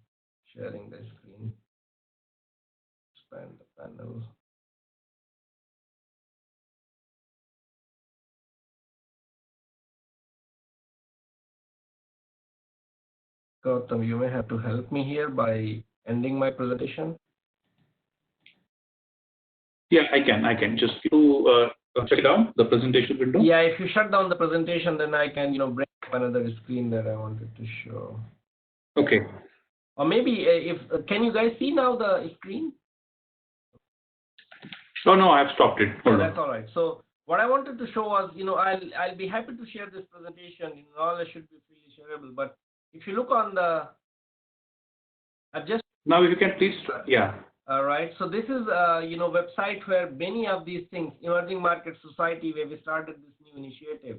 sharing the screen, expand the panel. Gautam, you may have to help me here by ending my presentation. Yeah, I can. Just check it out, the presentation window. Yeah, if you shut down the presentation, then I can, bring up another screen that I wanted to show. Okay. Or maybe can you guys see now the screen? Oh no, I've stopped it. Hold on. That's all right. So what I wanted to show was, I'll be happy to share this presentation. Knowledge should be freely shareable. But if you look on the, I've just now if you can please, yeah. All right. So this is website where many of these things, Emerging Market Society, where we started this new initiative,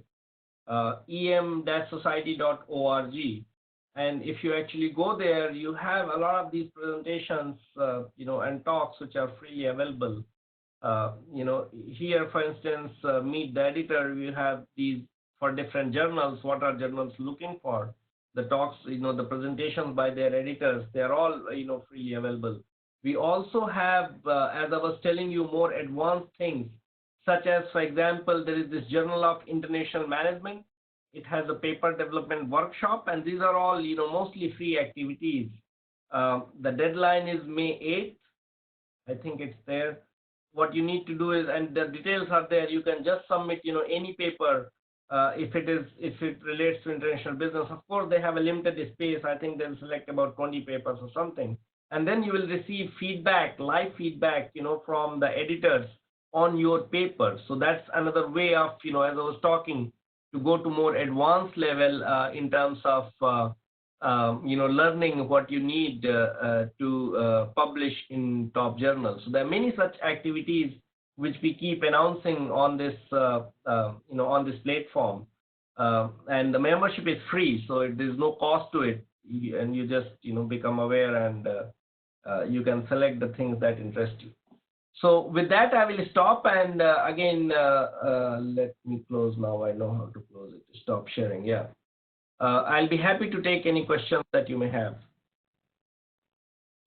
em-society.org. And if you actually go there, you have a lot of these presentations, and talks which are freely available. Here, for instance, meet the editor. We have these for different journals. What are journals looking for? The talks, the presentations by their editors, they're all, freely available. We also have, as I was telling you, more advanced things, such as, for example, there is this Journal of International Management. It has a paper development workshop, and these are all, mostly free activities. The deadline is May 8th. I think it's there. What you need to do is, and the details are there, you can just submit, any paper if it relates to international business. Of course, they have a limited space. I think they'll select about 20 papers or something. And then you will receive feedback, live feedback, from the editors on your paper. So that's another way of, as I was talking, to go to more advanced level in terms of, learning what you need to publish in top journals. So there are many such activities which we keep announcing on this, on this platform. And the membership is free, so there's no cost to it. And you just, become aware, and you can select the things that interest you. So with that, I will stop. And again, let me close now. I know how to close it. Stop sharing. Yeah. I'll be happy to take any questions that you may have.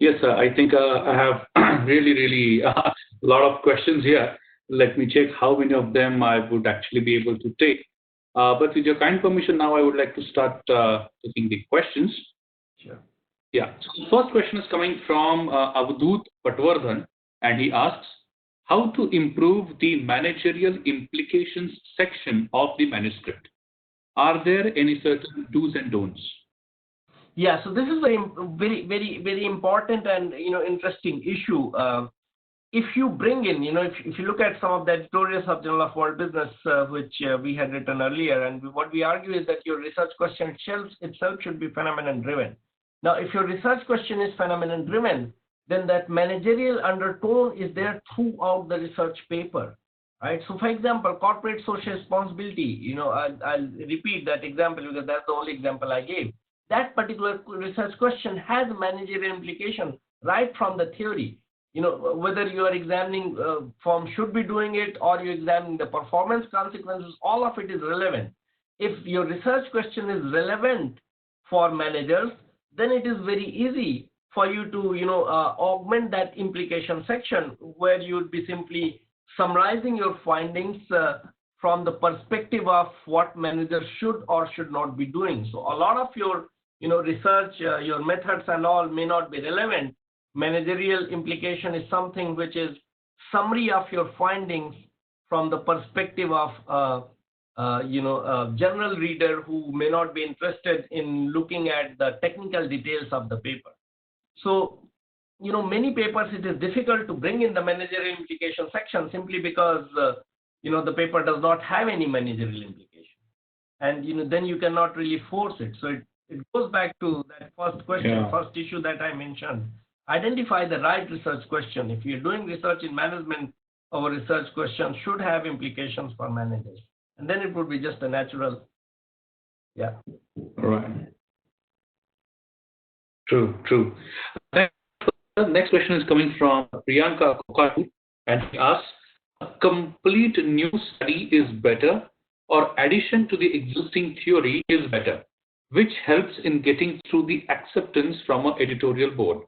Yes, sir. I think I have really a lot of questions here. Let me check how many of them I would actually be able to take. But with your kind permission, now I would like to start taking the questions. Sure. Yeah. So the first question is coming from Avadut Patwardhan, and he asks, how to improve the managerial implications section of the manuscript? Are there any certain do's and don'ts? Yeah, so this is very important and interesting issue. If you bring in, if you look at some of the editorials of Journal of World Business, which we had written earlier, and what we argue is that your research question itself should be phenomenon driven. Now, if your research question is phenomenon driven, then that managerial undertone is there throughout the research paper. Right. So, for example, corporate social responsibility, I'll repeat that example because that's the only example I gave. That particular research question has a managerial implication right from the theory. Whether you are examining firm should be doing it or you're examining the performance consequences, all of it is relevant. If your research question is relevant for managers, then it is very easy for you to, augment that implication section where you would be simply summarizing your findings from the perspective of what managers should or should not be doing. So a lot of your, research, your methods and all may not be relevant. Managerial implication is something which is summary of your findings from the perspective of, a general reader who may not be interested in looking at the technical details of the paper. So, many papers, it is difficult to bring in the managerial implication section simply because, the paper does not have any managerial implication. And, then you cannot really force it. So it goes back to that first question, first issue that I mentioned. Identify the right research question. If you're doing research in management, our research question should have implications for managers. And then it would be just a natural, yeah. Right. True. The next question is coming from Priyanka Kokaru, and he asks, a complete new study is better or addition to the existing theory is better? Which helps in getting through the acceptance from an editorial board?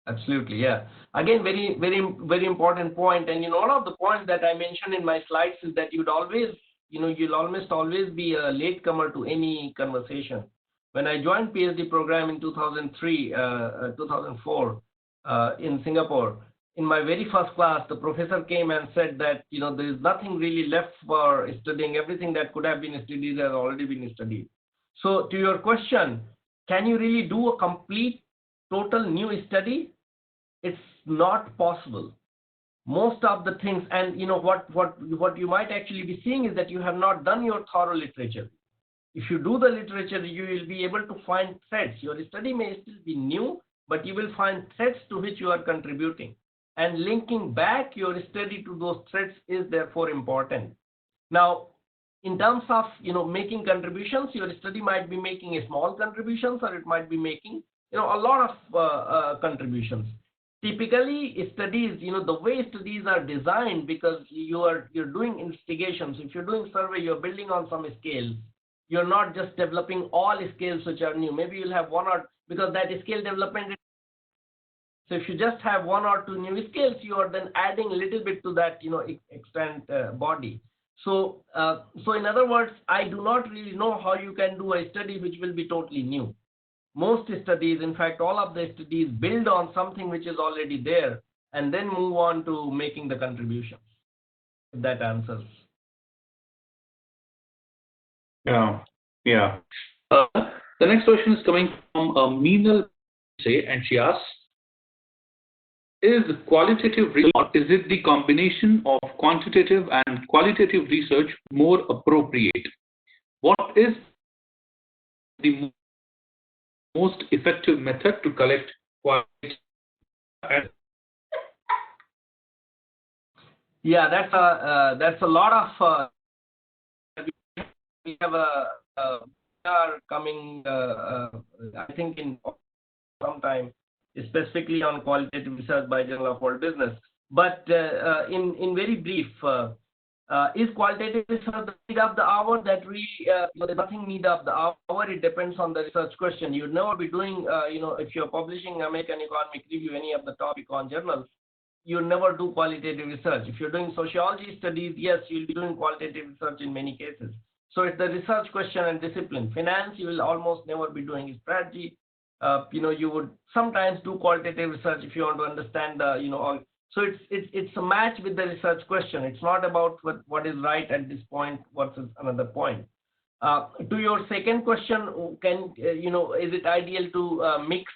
Absolutely, yeah. Again, very important point. And one of the points that I mentioned in my slides is that you'll almost always be a latecomer to any conversation. When I joined PhD program in 2003, 2004 in Singapore, in my very first class, the professor came and said that, there is nothing really left for studying. Everything that could have been studied has already been studied. So to your question, can you really do a complete, total new study? It's not possible. Most of the things, and what you might actually be seeing is that you have not done your thorough literature. If you do the literature, you will be able to find threads. Your study may still be new, but you will find threads to which you are contributing. And linking back your study to those threads is therefore important. Now, in terms of making contributions, your study might be making a small contributions, or it might be making a lot of contributions. Typically, studies, the way studies are designed, because you're doing investigations. If you're doing survey, you're building on some scales. You're not just developing all scales which are new. Maybe you'll have one or, because that scale development. So if you just have one or two new scales, you are then adding a little bit to that, extent body. So, in other words, I do not really know how you can do a study which will be totally new. Most studies, in fact, all of the studies build on something which is already there and then move on to making the contributions. If that answers. Yeah. The next question is coming from Meenal, and she asks, is qualitative research, or is it the combination of quantitative and qualitative research more appropriate? What is the most effective method to collect qualitative? Yeah, that's a lot of. We have a coming, I think, in some time, specifically on qualitative research by Journal of World Business. But in very brief, is qualitative research the need of the hour? That really, there's nothing need of the hour. It depends on the research question. You'd never be doing, if you're publishing American Economic Review, any of the topic on journals, you never do qualitative research. If you're doing sociology studies, yes, you'll be doing qualitative research in many cases. So it's the research question and discipline. Finance, you will almost never be doing strategy. You would sometimes do qualitative research if you want to understand the, so it's a match with the research question. It's not about what is right at this point versus another point. To your second question, is it ideal to mix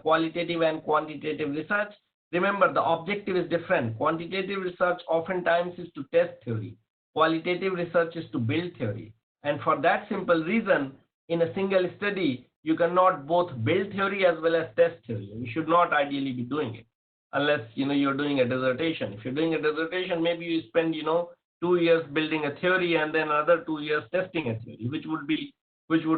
qualitative and quantitative research? Remember, the objective is different. Quantitative research oftentimes is to test theory. Qualitative research is to build theory. And for that simple reason, in a single study, you cannot both build theory as well as test theory. You should not ideally be doing it unless you're doing a dissertation. If you're doing a dissertation, maybe you spend 2 years building a theory and then another 2 years testing a theory, which would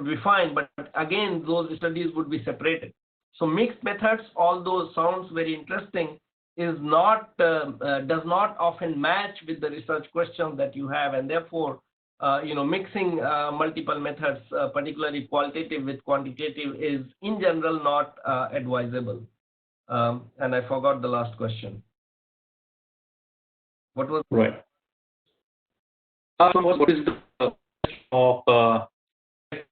be fine. But again, those studies would be separated. So mixed methods, although sounds very interesting, does not often match with the research questions that you have, and therefore, mixing multiple methods, particularly qualitative with quantitative, is in general not advisable. And I forgot the last question. What was right? What is the of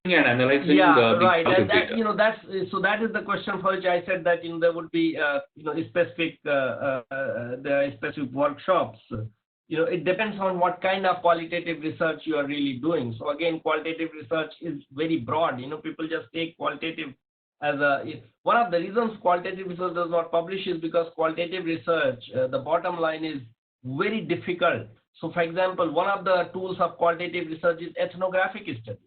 and analyzing? Right. And that is the question for which I said that there would be specific workshops. It depends on what kind of qualitative research you are really doing. So again, qualitative research is very broad. People just take qualitative as one of the reasons qualitative research does not publish is because qualitative research, the bottom line is very difficult. So for example, one of the tools of qualitative research is ethnographic study.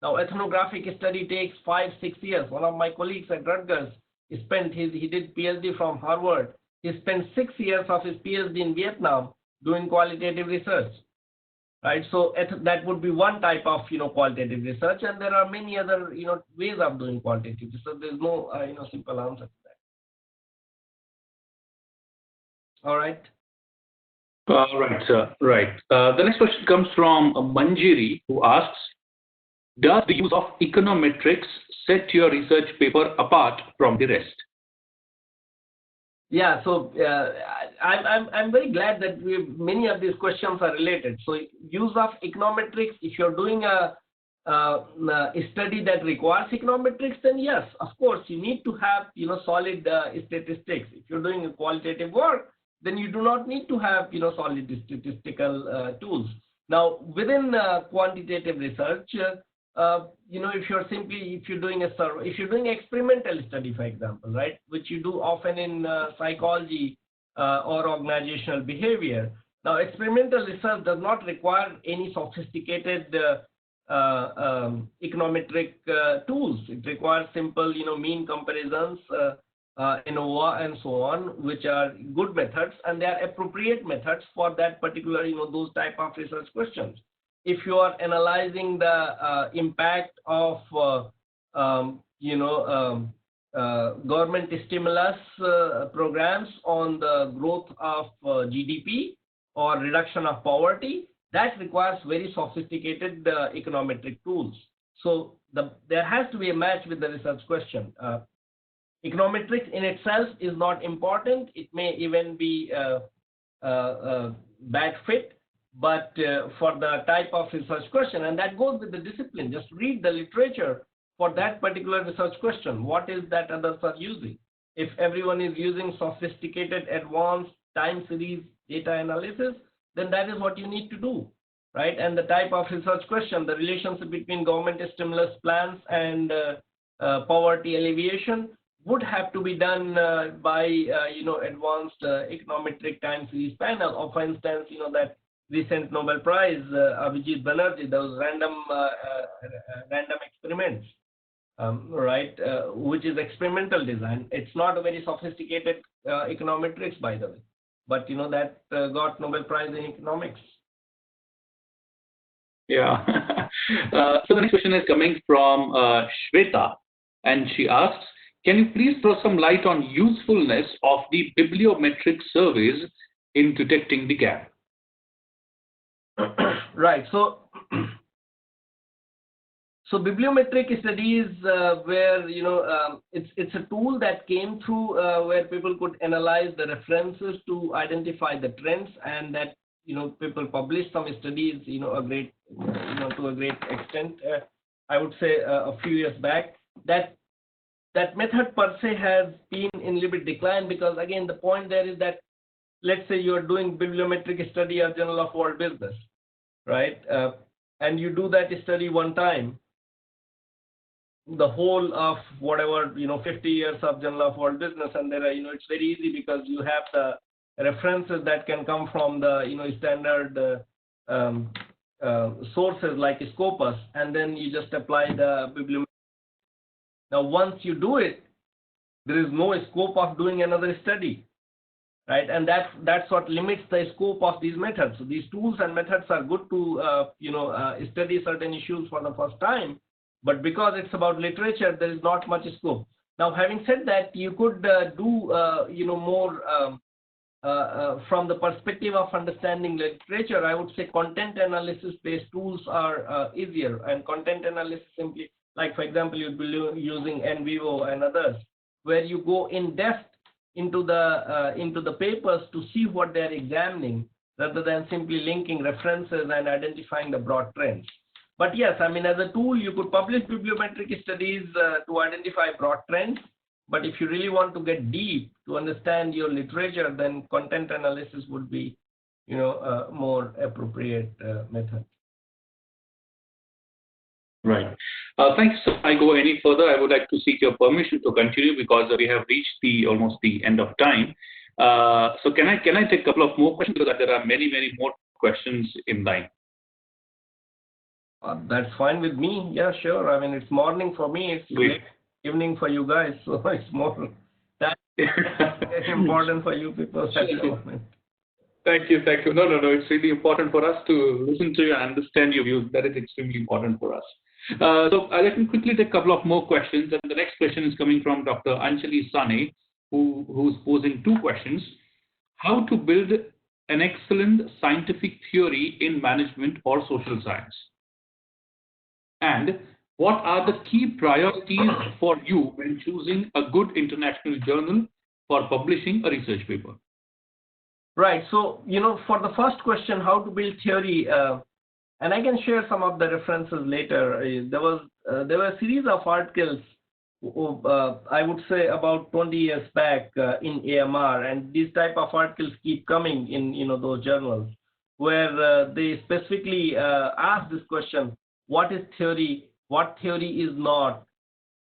Now, ethnographic study takes 5-6 years. One of my colleagues at Rutgers he did PhD from Harvard. He spent 6 years of his PhD in Vietnam doing qualitative research, right? So that would be one type of qualitative research, and there are many other ways of doing qualitative research. There's no simple answer to that. All right. Right, sir. Right. The next question comes from Manjiri, who asks, does the use of econometrics set your research paper apart from the rest? Yeah, so I'm very glad that many of these questions are related. So use of econometrics, if you're doing a a study that requires econometrics, then yes, of course, you need to have solid statistics. If you're doing a qualitative work, then you do not need to have solid statistical tools. Now, within quantitative research, if you're doing a survey, if you're doing experimental study, for example, right, which you do often in psychology or organizational behavior. Now, experimental research does not require any sophisticated econometric tools. It requires simple, mean comparisons, ANOVA, and so on, which are good methods, and they are appropriate methods for that particular, those type of research questions. If you are analyzing the impact of, government stimulus programs on the growth of GDP or reduction of poverty, that requires very sophisticated econometric tools. So there has to be a match with the research question. Econometrics in itself is not important. It may even be a bad fit, but for the type of research question, and that goes with the discipline, just read the literature for that particular research question. What is that others are using? If everyone is using sophisticated, advanced time series data analysis, then that is what you need to do, right? And the type of research question, the relationship between government stimulus plans and poverty alleviation would have to be done by advanced econometric time series panel. Or for instance, that recent Nobel Prize, Abhijit Banerjee, those random experiments, right, which is experimental design. It's not a very sophisticated econometrics, by the way, but that got Nobel Prize in economics. Yeah. So the next question is coming from Shweta, and she asks, can you please throw some light on usefulness of the bibliometric surveys in detecting the gap? Right. So bibliometric studies where it's a tool that came through where people could analyze the references to identify the trends, and that people published some studies to a great extent. I would say a few years back, that method per se has been in a little bit decline, because again the point there is that, let's say you are doing bibliometric study of Journal of World Business, right? And you do that study one time, the whole of whatever 50 years of Journal of World Business, and there are it's very easy because you have the references that can come from the standard sources like Scopus, and then you just apply the bibliometric. Now once you do it, there is no scope of doing another study, right? And that's what limits the scope of these methods. So these tools and methods are good to study certain issues for the first time, but because it's about literature, there is not much scope. Now, having said that, you could do more from the perspective of understanding literature. I would say content analysis based tools are easier, and content analysis simply, like for example, you'd be using NVivo and others, where you go in depth into the papers to see what they're examining, rather than simply linking references and identifying the broad trends. But yes, I mean, as a tool, you could publish bibliometric studies to identify broad trends. But if you really want to get deep to understand your literature, then content analysis would be, a more appropriate method. Right. Thanks. If I go any further, I would like to seek your permission to continue, because we have reached almost the end of time. So can I take a couple of more questions, because there are many more questions in line? That's fine with me. Yeah, sure. I mean, it's morning for me. It's late evening for you guys, so it's more that it's important for you people. Thank you. No. It's really important for us to listen to you and understand your views. That is extremely important for us. So let me quickly take a couple of more questions. And the next question is coming from Dr. Anjali Sane, who's posing two questions. How to build an excellent scientific theory in management or social science? And what are the key priorities for you when choosing a good international journal for publishing a research paper? Right. So, for the first question, how to build theory, And I can share some of the references later. There were a series of articles, I would say about 20 years back in AMR, and these type of articles keep coming in those journals, where they specifically ask this question: what is theory? What theory is not?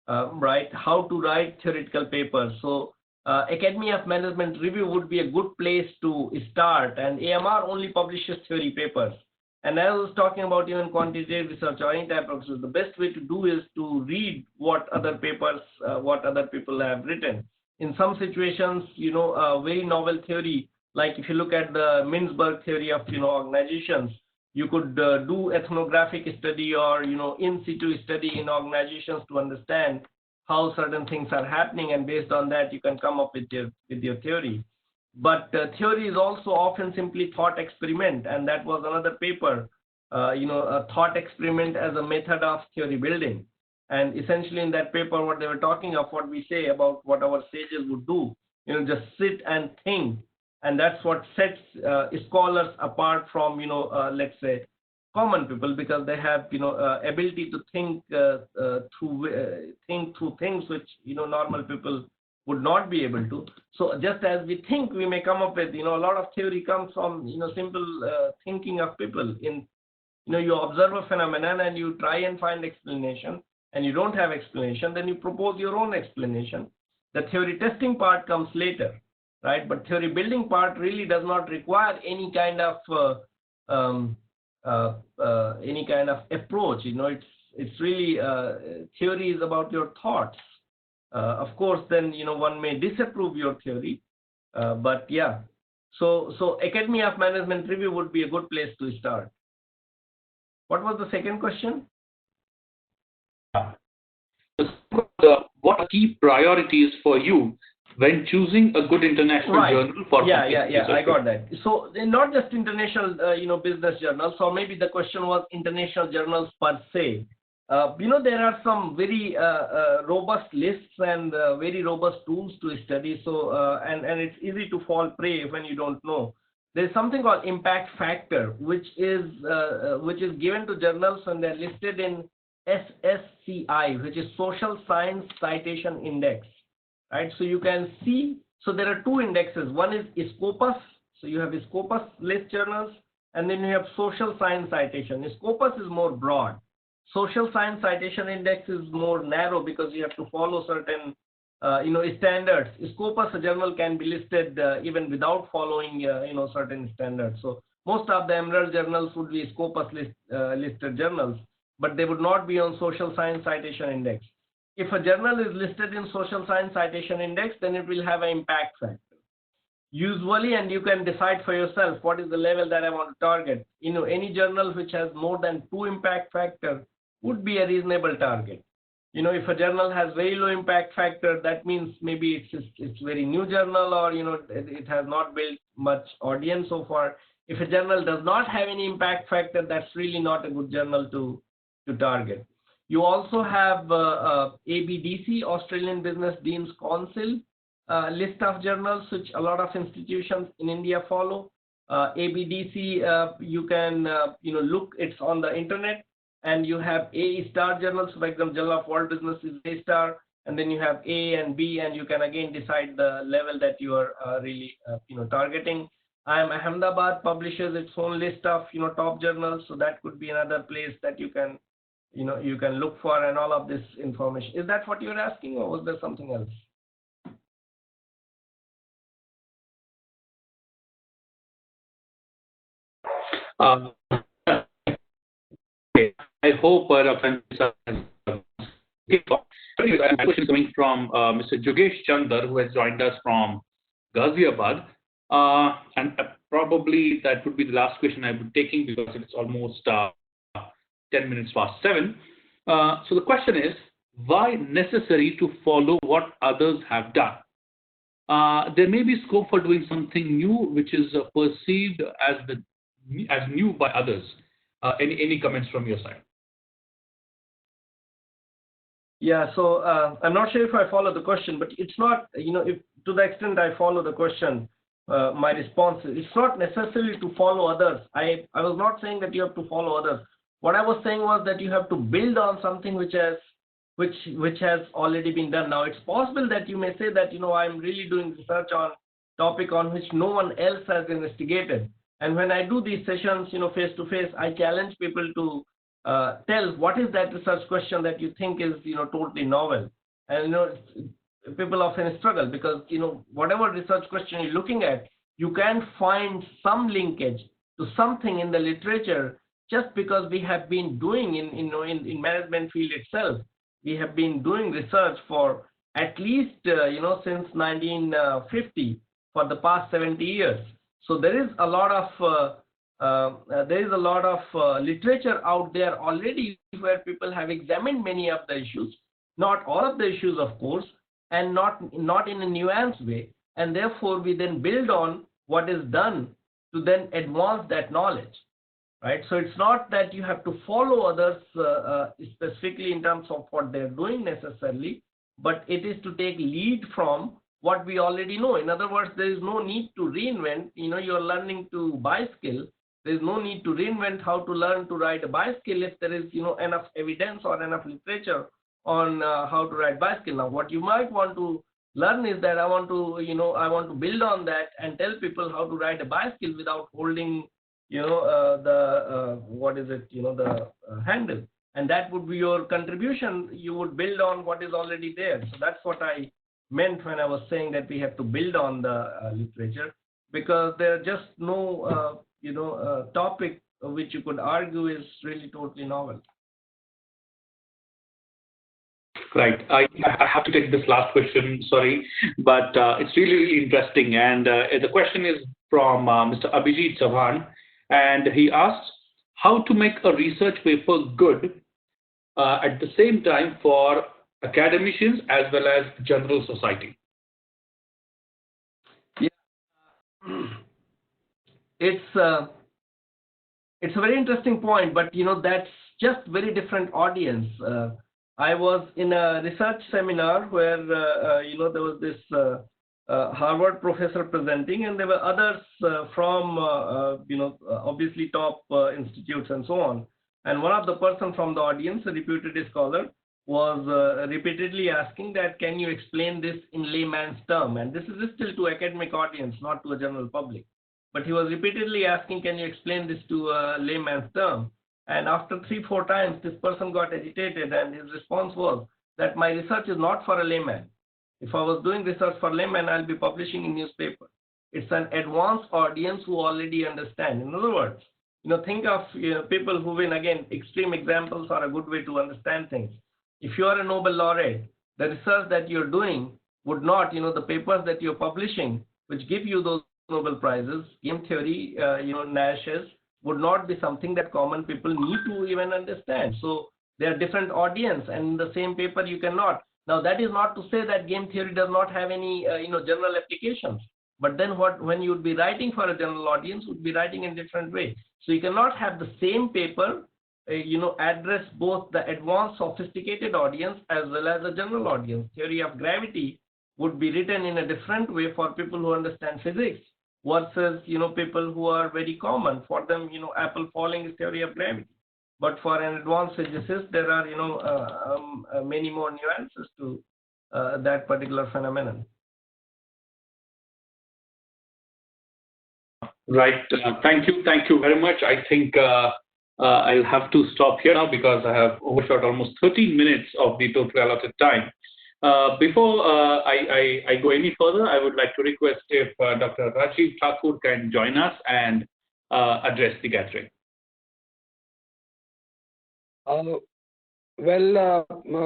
Right? How to write theoretical papers. So Academy of Management Review would be a good place to start, and AMR only publishes theory papers. And as I was talking about even quantitative research or any type of research, the best way to do is to read what other papers, what other people have written. In some situations, very novel theory, like if you look at the Mintzberg theory of, organizations, you could do ethnographic study or, in situ study in organizations to understand how certain things are happening, and based on that, you can come up with your theory. But theory is also often simply thought experiment, and that was another paper, a thought experiment as a method of theory building. And essentially in that paper, what they were talking of, what we say about what our sages would do, just sit and think. And that's what sets scholars apart from, let's say, common people, because they have, ability to think through things which, normal people would not be able to. So just as we think, we may come up with, a lot of theory comes from, simple thinking of people. You observe a phenomenon and you try and find explanation, and you don't have explanation, then you propose your own explanation. The theory testing part comes later, right? But theory building part really does not require any kind of approach. It's really theory is about your thoughts. Of course, then one may disapprove your theory, but yeah. So Academy of Management Review would be a good place to start. What was the second question? What are key priorities for you when choosing a good international journal for research? I got that. So not just international business journals, or maybe the question was international journals per se. There are some very robust lists and very robust tools to study. So and it's easy to fall prey when you don't know. There's something called impact factor, which is given to journals when they're listed in SSCI, which is Social Science Citation Index, right? So you can see. So there are two indexes. One is Scopus. So you have Scopus list journals, and then you have Social Science Citation. Scopus is more broad. Social Science Citation Index is more narrow because you have to follow certain, standards. Scopus, a journal can be listed even without following, certain standards. So most of the Emerald journals would be Scopus listed journals, but they would not be on Social Science Citation Index. If a journal is listed in Social Science Citation Index, then it will have an impact factor. Usually, and you can decide for yourself what is the level that I want to target. Any journal which has more than 2 impact factor would be a reasonable target. If a journal has very low impact factor, that means maybe it's very new journal, or it has not built much audience so far. If a journal does not have any impact factor, that's really not a good journal to target. You also have ABDC, Australian Business Deans Council, list of journals which a lot of institutions in India follow. ABDC, you can look, it's on the internet. And you have A-star journals, for example, Journal of World Business is A-star, and then you have A and B, and you can again decide the level that you are really targeting. IIM Ahmedabad publishes its own list of top journals, so that could be another place that you can look for, and all of this information. Is that what you're asking, or was there something else? I hope my question is coming from Mr. Jogesh Chandar, who has joined us from Ghaziabad. And probably that would be the last question I would be taking, because it's almost 10 minutes past 7. So the question is, why necessary to follow what others have done? There may be scope for doing something new, which is perceived as new by others. Any comments from your side? Yeah, so I'm not sure if I follow the question, but it's not, if to the extent I follow the question, my response is, it's not necessary to follow others. I was not saying that you have to follow others. What I was saying was that you have to build on something which has already been done. Now, it's possible that you may say that, I'm really doing research on topic on which no one else has investigated. And when I do these sessions, face to face, I challenge people to tell what is that research question that you think is, totally novel. And, people often struggle because, whatever research question you're looking at, you can find some linkage to something in the literature just because we have been doing in management field itself. We have been doing research for at least, since 1950 for the past 70 years. So there is a lot of literature out there already where people have examined many of the issues, not all of the issues, of course, and not in a nuanced way. And therefore, we then build on what is done to then advance that knowledge, right? So it's not that you have to follow others specifically in terms of what they're doing necessarily, but it is to take lead from what we already know. In other words, there is no need to reinvent. You're learning to bicycle. There's no need to reinvent how to learn to ride a bicycle if there is, enough evidence or enough literature on how to ride bicycle. Now, what you might want to learn is that I want to build on that and tell people how to ride a bicycle without holding, the handle. And that would be your contribution. You would build on what is already there. So that's what I meant when I was saying that we have to build on the literature, because there are just no, topic which you could argue is really totally novel. Right. I have to take this last question, sorry, but it's really, really interesting. And the question is from Mr. Abhijit Chavan, and he asks how to make a research paper good at the same time for academicians as well as general society. Yeah, it's a very interesting point, but that's just very different audience. I was in a research seminar where there was this Harvard professor presenting, and there were others from obviously top institutes and so on. And one of the person from the audience, a reputed scholar, was repeatedly asking that, can you explain this in layman's term? And this is still to academic audience, not to a general public. But he was repeatedly asking, can you explain this to a layman's term? And after 3-4 times, this person got agitated, and his response was that my research is not for a layman. If I was doing research for layman, I'll be publishing in newspaper. It's an advanced audience who already understand. In other words, think of people who win. Again, extreme examples are a good way to understand things. If you are a Nobel laureate, the research that you're doing would not, the papers that you're publishing, which give you those Nobel Prizes, game theory, Nash's, would not be something that common people need to even understand. So they are different audience, and in the same paper you cannot. Now, that is not to say that game theory does not have any, general applications. But then when you would be writing for a general audience, would be writing in different way. So you cannot have the same paper, address both the advanced sophisticated audience as well as the general audience. Theory of gravity would be written in a different way for people who understand physics versus, people who are very common. For them, apple falling is theory of gravity. But for an advanced physicist, there are, many more nuances to that particular phenomenon. Right. Thank you very much. I think I'll have to stop here now because I have overshot almost 13 minutes of the total allotted time. Before I go any further, I would like to request if Dr. Rajiv Thakur can join us and address the gathering.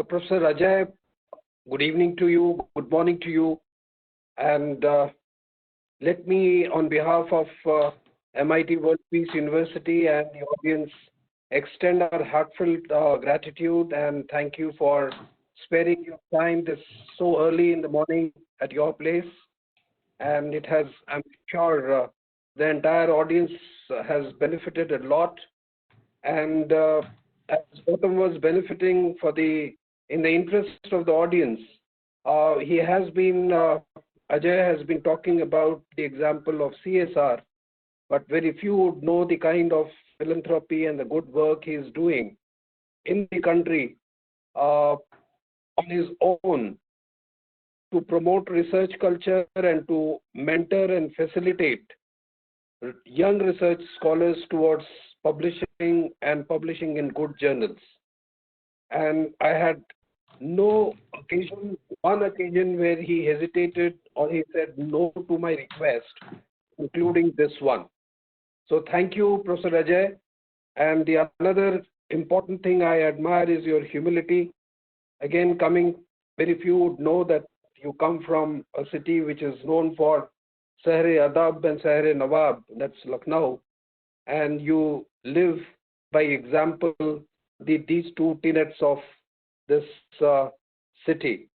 Professor Ajay, good evening to you, good morning to you, and let me, on behalf of MIT World Peace University and the audience, extend our heartfelt gratitude and thank you for sparing your time this so early in the morning at your place. And it has, I'm sure, the entire audience has benefited a lot. And as Gautam was benefiting in the interest of the audience, he has been Ajay has been talking about the example of CSR, but very few would know the kind of philanthropy and the good work he is doing in the country on his own to promote research culture and to mentor and facilitate young research scholars towards publishing and publishing in good journals. And I had one occasion where he hesitated or he said no to my request, including this one. So thank you, Professor Ajay. And the another important thing I admire is your humility. Again, very few would know that you come from a city which is known for Sahr-e-Adab and Sahr-e-Nawab, that's Lucknow, and you live by example these two tenets of this city.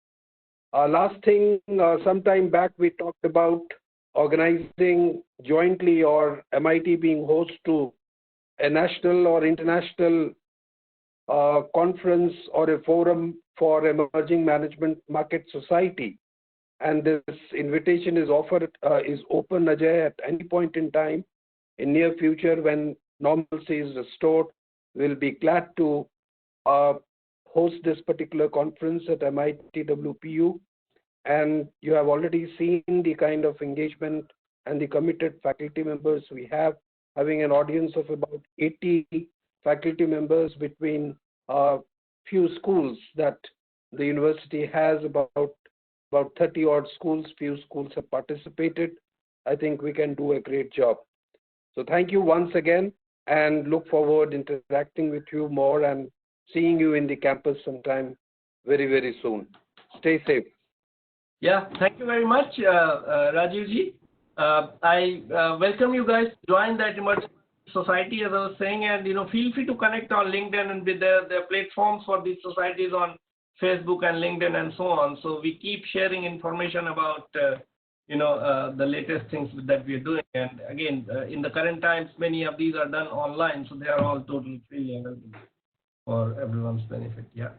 Last thing, some time back we talked about organizing jointly or MIT being host to a national or international conference or a forum for emerging management market society. And this invitation is open, Ajay, at any point in time in near future when normalcy is restored. We'll be glad to host this particular conference at MIT WPU. And you have already seen the kind of engagement and the committed faculty members we have, having an audience of about 80 faculty members between few schools that the university has, about 30 odd schools. Few schools have participated. I think we can do a great job. So thank you once again, and look forward interacting with you more and seeing you in the campus sometime very, very soon. Stay safe. Yeah, thank you very much, Rajivji. I welcome you guys to join that emerging society, as I was saying, and feel free to connect on LinkedIn and with the platforms for these societies on Facebook and LinkedIn and so on. So we keep sharing information about the latest things that we are doing. And again, in the current times, many of these are done online, so they are all totally free and available for everyone's benefit. Yeah.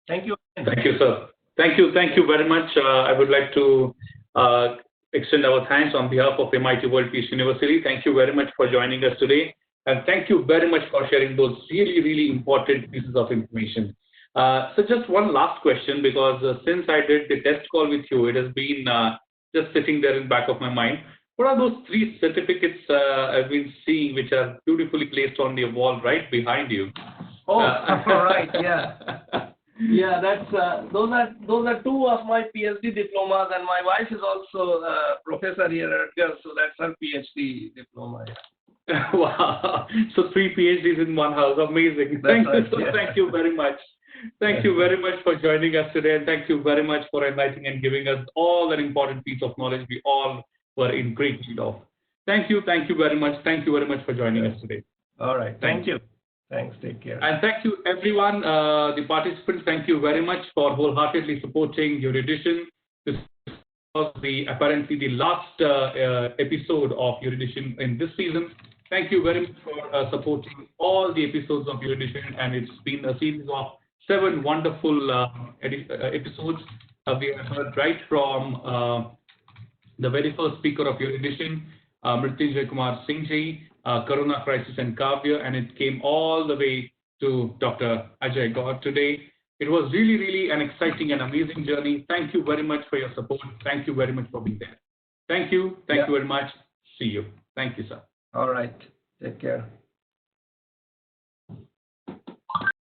Thank you. Thank you, sir. Thank you very much. I would like to extend our thanks on behalf of MIT World Peace University. Thank you very much for joining us today. And thank you very much for sharing those really, really important pieces of information. So just one last question, because since I did the test call with you, it has been just sitting there in the back of my mind. What are those 3 certificates I've been seeing, which are beautifully placed on the wall right behind you? Oh, right, yeah. Yeah, that's those are 2 of my PhD diplomas, and my wife is also a professor here at Rutgers, so that's her PhD diploma. Yeah. Wow! So 3 PhDs in one house, amazing. Thank you very much. Thank you very much for joining us today, and thank you very much for enlightening and giving us all an important piece of knowledge we all were in great need of. Thank you very much. Thank you very much for joining us today. All right. Thank you. Thanks. Take care. And thank you, everyone, the participants. Thank you very much for wholeheartedly supporting Erudition. This was apparently the last episode of Erudition in this season. Thank you very much for supporting all the episodes of Erudition, and it's been a series of 7 wonderful episodes. We have heard right from the very first speaker of Erudition, Mrityunjay Kumar Singh Ji, Corona Crisis and Kavya, and it came all the way to Dr. Ajay Gaur today. It was really, really an exciting and amazing journey. Thank you very much for your support. Thank you very much for being there. Thank you. Thank you very much. See you. Thank you, sir. All right. Take care.